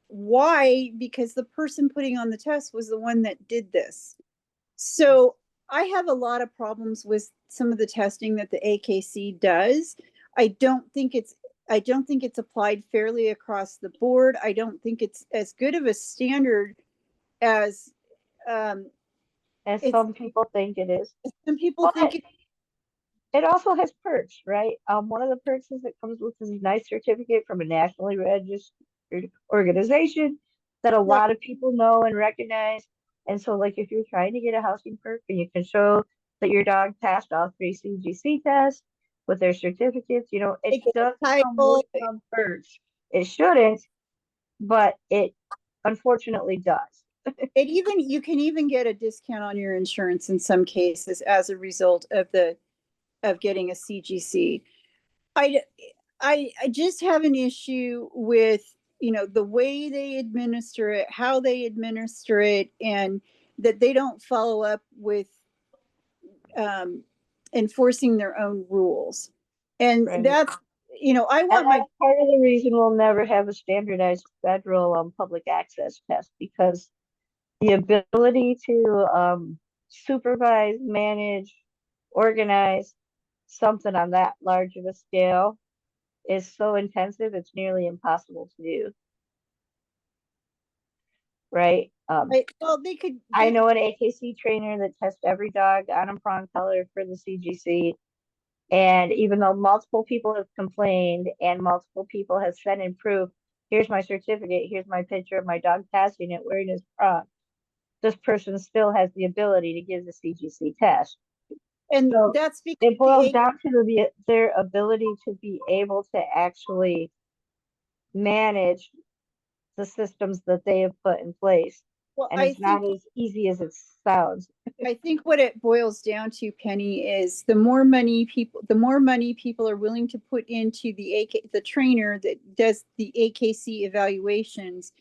Speaker 3: "Why? Because the person putting on the test was the one that did this." So I have a lot of problems with some of the testing that the AKC does. I don't think it's I don't think it's applied fairly across the board. I don't think it's as good of a standard as
Speaker 1: As
Speaker 3: it's
Speaker 1: some people think it is.
Speaker 3: some people think
Speaker 1: But
Speaker 3: it.
Speaker 1: it also has perks, right? One of the perks is it comes with this nice certificate from a nationally registered organization that a
Speaker 3: Right.
Speaker 1: lot of people know and recognize. And so, like, if you're trying to get a housing perk and you can show that your dog passed all 3 CGC tests with their certificates, it
Speaker 3: They get
Speaker 1: does
Speaker 3: a
Speaker 1: come with
Speaker 3: title.
Speaker 1: some perks. It shouldn't, but it unfortunately does.
Speaker 3: You can even get a discount on your insurance in some cases as a result of getting a CGC. I I just have an issue with, the way they administer it, how they administer it, and that they don't follow up with um, enforcing their own rules. And
Speaker 1: Right.
Speaker 3: that's, I
Speaker 1: And
Speaker 3: want my,
Speaker 1: that's part of the reason we'll never have a standardized federal public access test, because the ability to supervise, manage, organize something on that large of a scale is so intensive, it's nearly impossible to do, right?
Speaker 3: well, they
Speaker 1: I
Speaker 3: could,
Speaker 1: know an AKC trainer that tests every dog on a prong color for the CGC. And even though multiple people have complained and multiple people have sent in proof, here's my certificate, here's my picture of my dog passing it wearing his prong, this person still has the ability to give the CGC test.
Speaker 3: and
Speaker 1: So
Speaker 3: that's because
Speaker 1: it boils down to their ability to be able to actually manage the systems that they have put in place.
Speaker 3: well,
Speaker 1: And it's not as easy as it sounds.
Speaker 3: I think what it boils down to, Penny, is the more money people are willing to put into the trainer that does the AKC evaluations,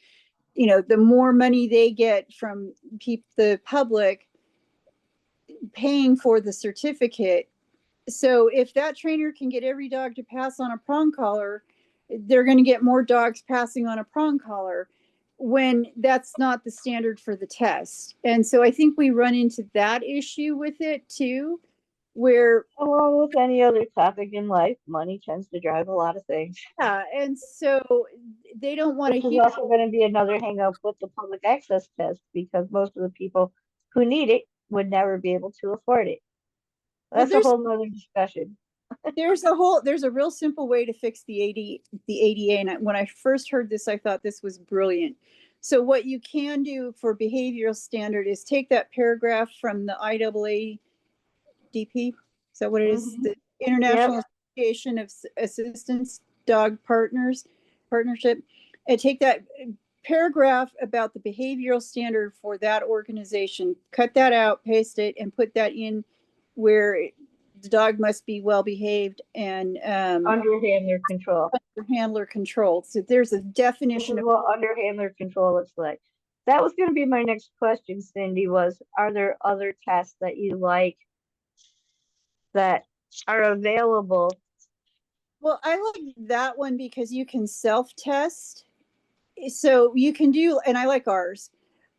Speaker 3: the more money they get from the public paying for the certificate. So if that trainer can get every dog to pass on a prong collar, they're going to get more dogs passing on a prong collar, when that's not the standard for the test. And so I think we run into that issue with it too, where,
Speaker 1: Along with any other topic in life, money tends to drive a lot of things.
Speaker 3: yeah, and so they don't want to
Speaker 1: Which is
Speaker 3: hear.
Speaker 1: also going to be another hang up with the public access test, because most of the people who need it would never be able to afford it.
Speaker 3: Well,
Speaker 1: That's a whole nother discussion.
Speaker 3: there's a real simple way to fix the ADA. And when I first heard this, I thought this was brilliant. So what you can do for behavioral standard is take that paragraph from the IAADP. Is that what it is?
Speaker 1: Mm-hmm.
Speaker 3: The
Speaker 1: Yep.
Speaker 3: International Association of Assistance Dog Partnership, and take that paragraph about the behavioral standard for that organization, cut that out, paste it, and put that in where the dog must be well behaved and
Speaker 1: Under handler control.
Speaker 3: handler controlled. So there's a
Speaker 1: This
Speaker 3: definition
Speaker 1: is
Speaker 3: of.
Speaker 1: what under handler control looks like. That was going to be my next question, Cindy, was are there other tests that you like that are available?
Speaker 3: Well, I like that one because you can self-test. So you can do, and I like ours.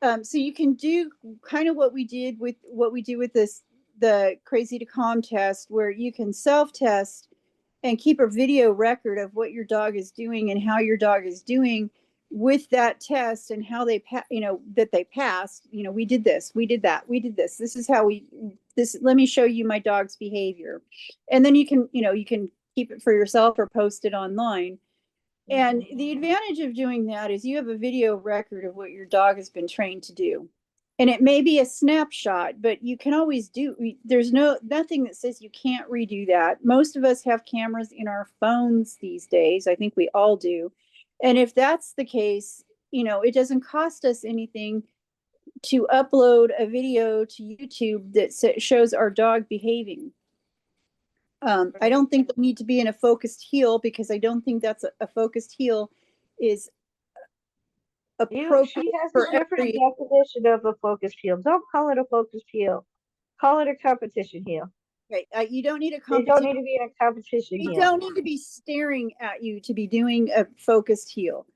Speaker 3: So you can do kind of what we do with this, the Crazy to Calm test, where you can self-test and keep a video record of what your dog is doing and how your dog is doing with that test, and how that they passed. We did this, we did that, we did this. This is how we this. Let me show you my dog's behavior, and then you can keep it for yourself or post it online. And the advantage of doing that is you have a video record of what your dog has been trained to do. And it may be a snapshot, but you can always there's nothing that says you can't redo that. Most of us have cameras in our phones these days. I think we all do. And if that's the case, it doesn't cost us anything to upload a video to YouTube that shows our dog behaving. I don't think they need to be in a focused heel, because I don't think that's a focused heel is appropriate
Speaker 1: She has
Speaker 3: for
Speaker 1: a different
Speaker 3: every.
Speaker 1: definition of a focused heel. Don't call it a focused heel. Call it a competition heel.
Speaker 3: Right, you don't need a
Speaker 1: They don't
Speaker 3: competition.
Speaker 1: need to be in a competition
Speaker 3: They
Speaker 1: heel.
Speaker 3: don't need to be staring at you to be doing a focused heel.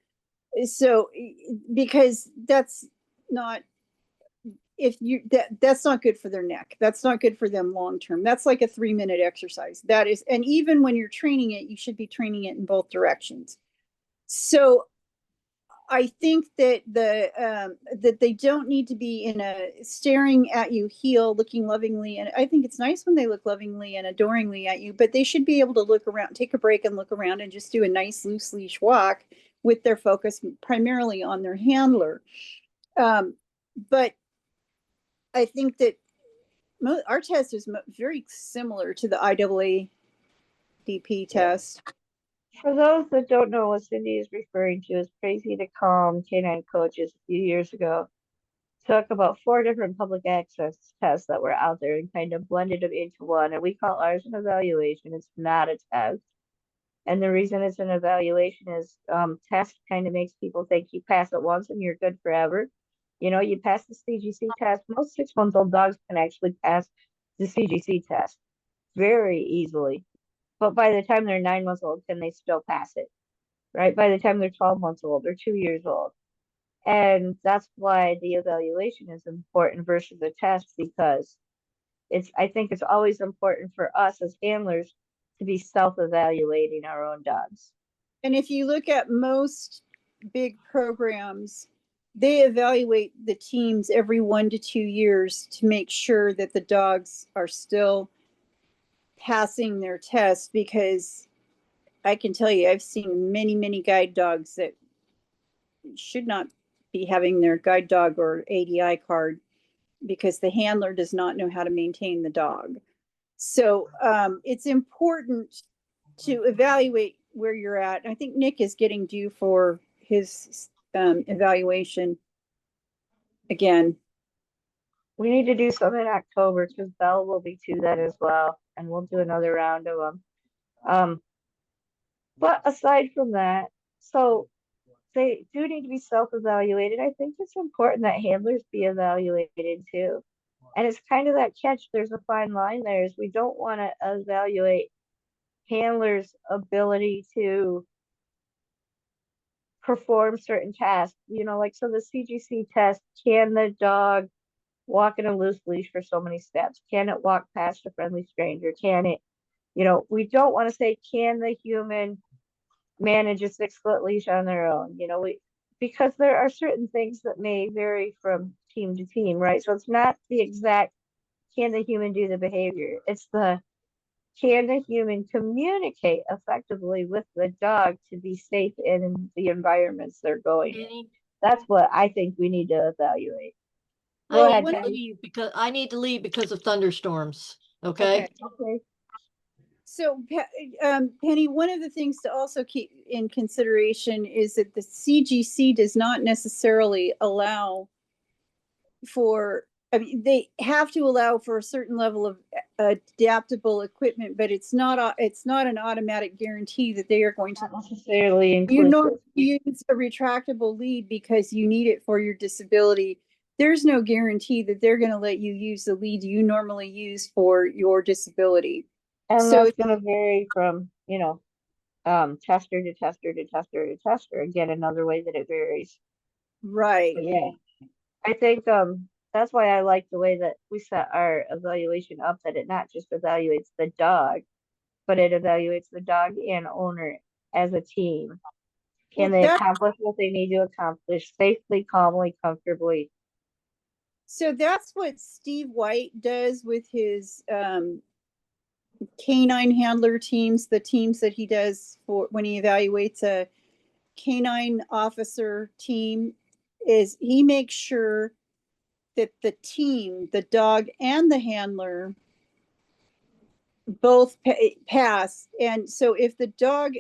Speaker 3: So, because that's not, if you that's not good for their neck. That's not good for them long term. That's like a 3-minute exercise. That is, and even when you're training it, you should be training it in both directions. So I think that that they don't need to be in a staring at you heel, looking lovingly. And I think it's nice when they look lovingly and adoringly at you, but they should be able to look around, take a break and look around, and just do a nice loose leash walk with their focus primarily on their handler. But I think that our test is very similar to the IAADP test.
Speaker 1: For those that don't know, what Cindy is referring to is Crazy to Calm Canine Coaches a few years ago took about 4 different public access tests that were out there and kind of blended them into one. And we call ours an evaluation. It's not a test. And the reason it's an evaluation is test kind of makes people think you pass it once and you're good forever. You know, you pass the CGC test. Most 6-month-old dogs can actually pass the CGC test very easily. But by the time they're 9 months old, can they still pass it? Right? By the time they're 12 months old or 2 years old. And that's why the evaluation is important versus the test, because I think it's always important for us as handlers to be self-evaluating our own dogs.
Speaker 3: And if you look at most big programs, they evaluate the teams every 1 to 2 years to make sure that the dogs are still passing their test, because I can tell you, I've seen many, many guide dogs that should not be having their guide dog or ADI card because the handler does not know how to maintain the dog. So it's important to evaluate where you're at. I think Nick is getting due for his evaluation again.
Speaker 1: We need to do some in October because Belle will be to that as well, and we'll do another round of them. But aside from that, so they do need to be self-evaluated. I think it's important that handlers be evaluated too. And it's kind of that catch. There's a fine line there. Is we don't want to evaluate handlers' ability to perform certain tasks. You know, like so the CGC test, can the dog walk in a loose leash for so many steps? Can it walk past a friendly stranger? Can it, we don't want to say, can the human manage a 6-foot leash on their own? Because there are certain things that may vary from team to team, right? So it's not the exact, can the human do the behavior? It's the, can the human communicate effectively with the dog to be safe in the environments they're going in?
Speaker 4: Penny,
Speaker 1: That's what I think we need to evaluate. Go
Speaker 4: I
Speaker 1: ahead,
Speaker 4: need to
Speaker 1: Penny.
Speaker 4: leave because of thunderstorms.
Speaker 3: Okay.
Speaker 4: Okay.
Speaker 1: Okay.
Speaker 3: So, Penny, one of the things to also keep in consideration is that the CGC does not necessarily allow for, I mean, they have to allow for a certain level of adaptable equipment, but it's not an automatic guarantee that they are going to.
Speaker 1: Not necessarily
Speaker 3: You
Speaker 1: inclusive.
Speaker 3: normally use a retractable lead because you need it for your disability. There's no guarantee that they're going to let you use the lead you normally use for your disability.
Speaker 1: And
Speaker 3: So
Speaker 1: that's going to vary from, tester to tester to tester to tester. Again, another way that it varies.
Speaker 3: right.
Speaker 1: But yeah, I think that's why I like the way that we set our evaluation up, that it not just evaluates the dog, but it evaluates the dog and owner as a team. Can
Speaker 3: Well,
Speaker 1: they accomplish what they need to accomplish safely, calmly, comfortably?
Speaker 3: so that's what Steve White does with his canine handler teams, the teams that he does for when he evaluates a canine officer team, is he makes sure that the team, the dog and the handler, both pass. And so if the dog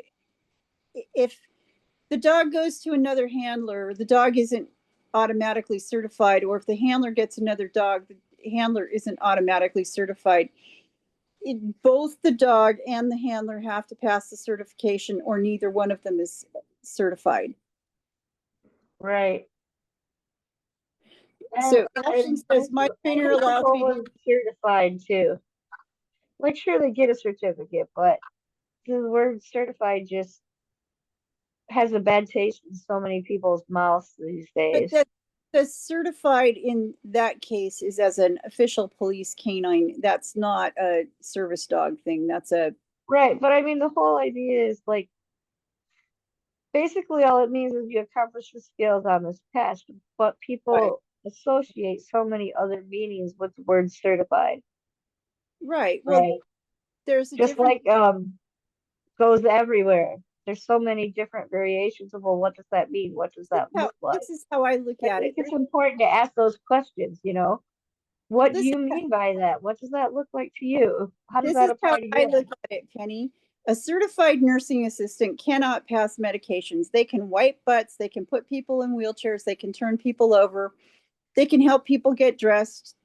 Speaker 3: goes to another handler, the dog isn't automatically certified, or if the handler gets another dog, the handler isn't automatically certified. Both the dog and the handler have to pass the certification, or neither one of them is certified.
Speaker 1: Right.
Speaker 3: So
Speaker 1: And,
Speaker 3: Ashton says, my trainer allows me to.
Speaker 1: certified too. Like, sure, they get a certificate, but the word certified just has a bad taste in so many people's mouths these
Speaker 3: But
Speaker 1: days.
Speaker 3: the certified in that case is as an official police canine. That's not a service dog thing. That's a.
Speaker 1: Right, but I mean, the whole idea is like, basically all it means is you accomplish the skills on this test, but people associate so many other meanings with the word certified.
Speaker 3: Right. Well,
Speaker 1: Right.
Speaker 3: there's a
Speaker 1: Just
Speaker 3: difference.
Speaker 1: like goes everywhere. There's so many different variations of, well, what does that mean? What does that look like?
Speaker 3: This is how I look
Speaker 1: I
Speaker 3: at
Speaker 1: think
Speaker 3: it.
Speaker 1: it's important to ask those questions, What do
Speaker 3: This
Speaker 1: you mean by that? What does that look like to you? How does
Speaker 3: This
Speaker 1: that
Speaker 3: is how
Speaker 1: apply to
Speaker 3: I
Speaker 1: you?
Speaker 3: look at it, Penny. A certified nursing assistant cannot pass medications. They can wipe butts, they can put people in wheelchairs, they can turn people over, they can help people get dressed.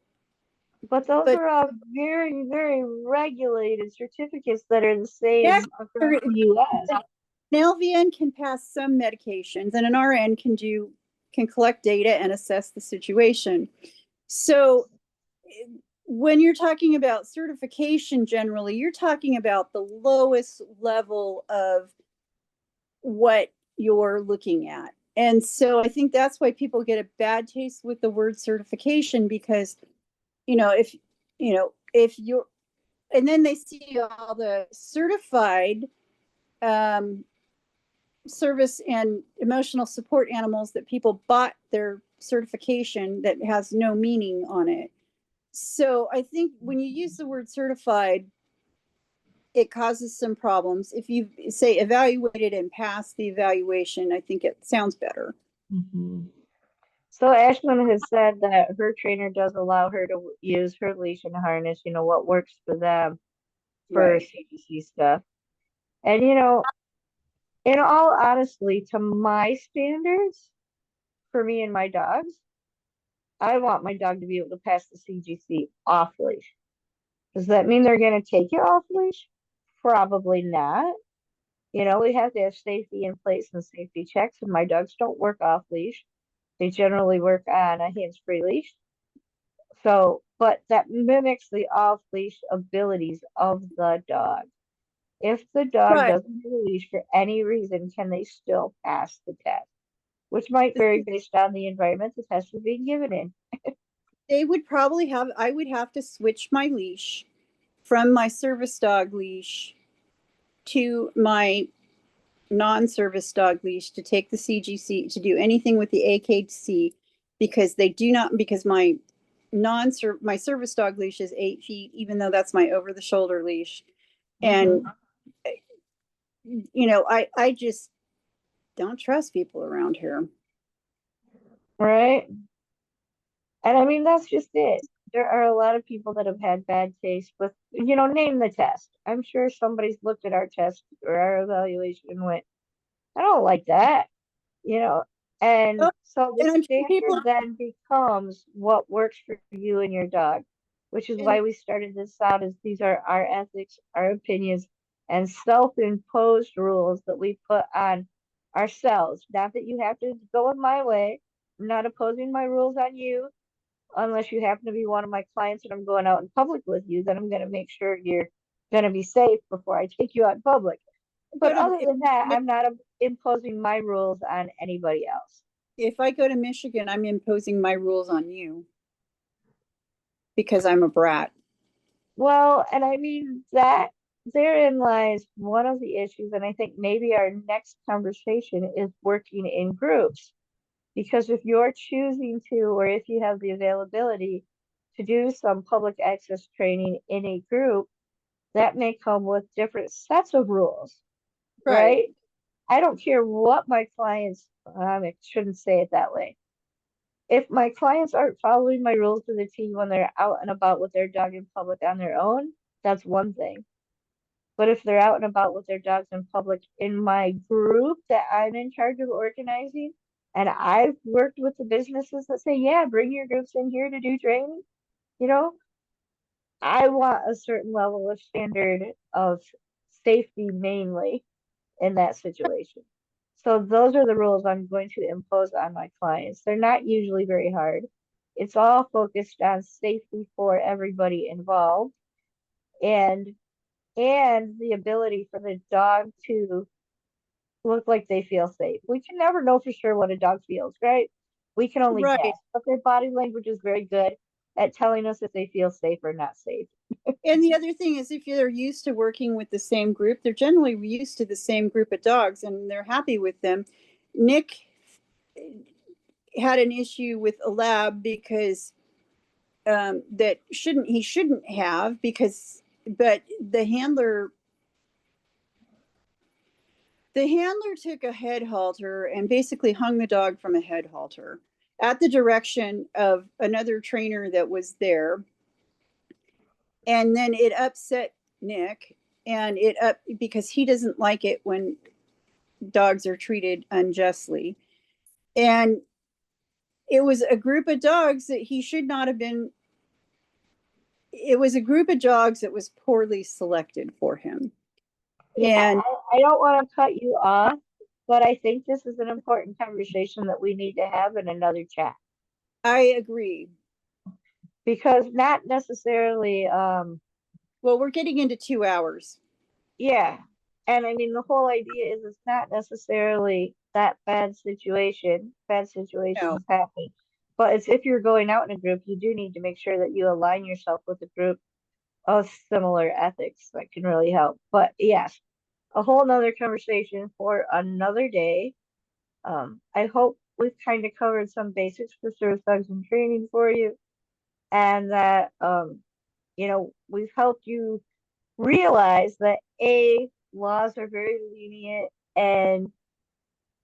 Speaker 1: But those
Speaker 3: But
Speaker 1: are all very, very regulated certificates that are the
Speaker 3: next,
Speaker 1: same across the US.
Speaker 3: an LVN can pass some medications, and an RN can collect data and assess the situation. So when you're talking about certification, generally, you're talking about the lowest level of what you're looking at. And so I think that's why people get a bad taste with the word certification, because, if, if you're, and then they see all the certified service and emotional support animals that people bought their certification that has no meaning on it. So I think when you use the word certified, it causes some problems. If you say evaluated and passed the evaluation, I think it sounds better.
Speaker 1: Mhm. So Ashlyn has said that her trainer does allow her to use her leash and harness, what works for them for
Speaker 3: Right.
Speaker 1: CDC stuff. And in all honesty, to my standards, for me and my dogs, I want my dog to be able to pass the CGC off leash. Does that mean they're going to take it off leash? Probably not. We have to have safety in place and safety checks, and my dogs don't work off leash. They generally work on a hands-free leash. So, but that mimics the off leash abilities of the dog. If the dog
Speaker 3: Right.
Speaker 1: doesn't have a leash for any reason, can they still pass the test? Which might vary based on the environment the test is being given in.
Speaker 3: They would probably have, I would have to switch my leash from my service dog leash to my non-service dog leash to take the CGC, to do anything with the AKC, because they do not, because my service dog leash is 8 feet, even though that's my over the shoulder leash. And, I just don't trust people around here.
Speaker 1: Right? And I mean, that's just it. There are a lot of people that have had bad taste with, name the test. I'm sure somebody's looked at our test or our evaluation and went, I don't like that, you know. And
Speaker 3: Oh,
Speaker 1: so the
Speaker 3: and I'm sure people,
Speaker 1: standard then becomes what works for you and your dog, which is
Speaker 3: and
Speaker 1: why we started this out as these are our ethics, our opinions, and self-imposed rules that we put on ourselves. Not that you have to go in my way. I'm not opposing my rules on you unless you happen to be one of my clients and I'm going out in public with you, then I'm going to make sure you're going to be safe before I take you out in public. But other than that, I'm not imposing my rules on anybody else.
Speaker 3: if I go to Michigan, I'm imposing my rules on you because I'm a brat.
Speaker 1: Well, and I mean that therein lies one of the issues, and I think maybe our next conversation is working in groups. Because if you're choosing to, or if you have the availability to do some public access training in a group, that may come with different sets of rules,
Speaker 3: Right.
Speaker 1: right? I don't care what my clients, I shouldn't say it that way. If my clients aren't following my rules to the T when they're out and about with their dog in public on their own, that's one thing. But if they're out and about with their dogs in public in my group that I'm in charge of organizing, and I've worked with the businesses that say, yeah, bring your groups in here to do training, you know, I want a certain level of standard of safety mainly in that situation. So those are the rules I'm going to impose on my clients. They're not usually very hard. It's all focused on safety for everybody involved and the ability for the dog to look like they feel safe. We can never know for sure what a dog feels, right? We can only
Speaker 3: Right.
Speaker 1: guess, but their body language is very good at telling us if they feel safe or not safe.
Speaker 3: And the other thing is, if they're used to working with the same group, they're generally used to the same group of dogs and they're happy with them. Nick had an issue with a lab because that he shouldn't have, because, but the handler took a head halter and basically hung the dog from a head halter at the direction of another trainer that was there. And then it upset Nick, and because he doesn't like it when dogs are treated unjustly. And it was a group of dogs that he should not have been it was a group of dogs that was poorly selected for him.
Speaker 1: Yeah,
Speaker 3: And
Speaker 1: I don't want to cut you off, but I think this is an important conversation that we need to have in another chat.
Speaker 3: I agree.
Speaker 1: Because not necessarily,
Speaker 3: Well, we're getting into 2 hours.
Speaker 1: yeah. And I mean, the whole idea is it's not necessarily that bad situation. Bad
Speaker 3: No.
Speaker 1: situations happen. But it's if you're going out in a group, you do need to make sure that you align yourself with a group of similar ethics that can really help. But yes, a whole nother conversation for another day. I hope we've kind of covered some basics for service dogs and training for you, and that we've helped you realize that laws are very lenient, and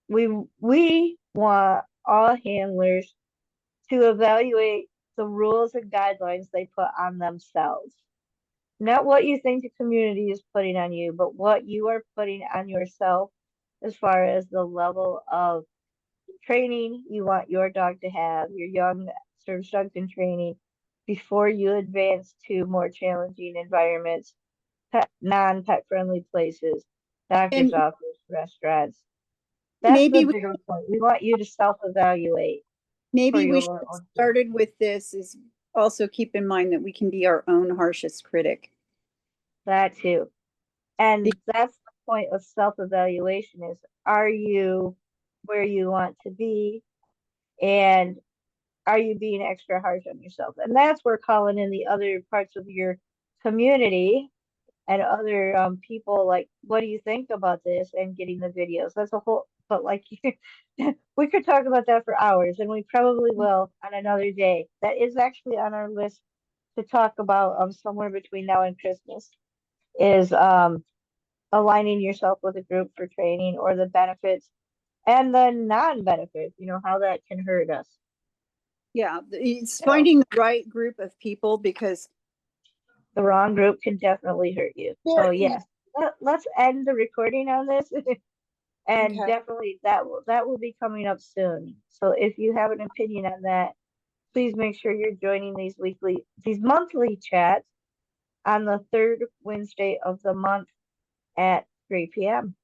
Speaker 1: we want all handlers to evaluate the rules and guidelines they put on themselves. Not what you think the community is putting on you, but what you are putting on yourself as far as the level of training you want your dog to have, your young service dogs in training, before you advance to more challenging environments, non-pet friendly places, doctor's
Speaker 3: And
Speaker 1: office, restaurants. That's the
Speaker 3: maybe we
Speaker 1: bigger point. We want you to self-evaluate for
Speaker 3: maybe we should
Speaker 1: your
Speaker 3: get
Speaker 1: own safety.
Speaker 3: started with this is also keep in mind that we can be our own harshest critic.
Speaker 1: That too. And that's the point of self-evaluation is, are you where you want to be? And are you being extra harsh on yourself? And that's where calling in the other parts of your community and other people, like, what do you think about this, and getting the videos. That's a whole, but like, we could talk about that for hours, and we probably will on another day. That is actually on our list to talk about somewhere between now and Christmas, is aligning yourself with a group for training, or the benefits and the non-benefits, how that can hurt us.
Speaker 3: Yeah, it's
Speaker 1: So
Speaker 3: finding the right group of people because
Speaker 1: the wrong group can definitely hurt you. So yes, let's end the recording on this. And
Speaker 3: okay.
Speaker 1: definitely that will be coming up soon. So if you have an opinion on that, please make sure you're joining these monthly chats on the third Wednesday of the month at 3 p.m.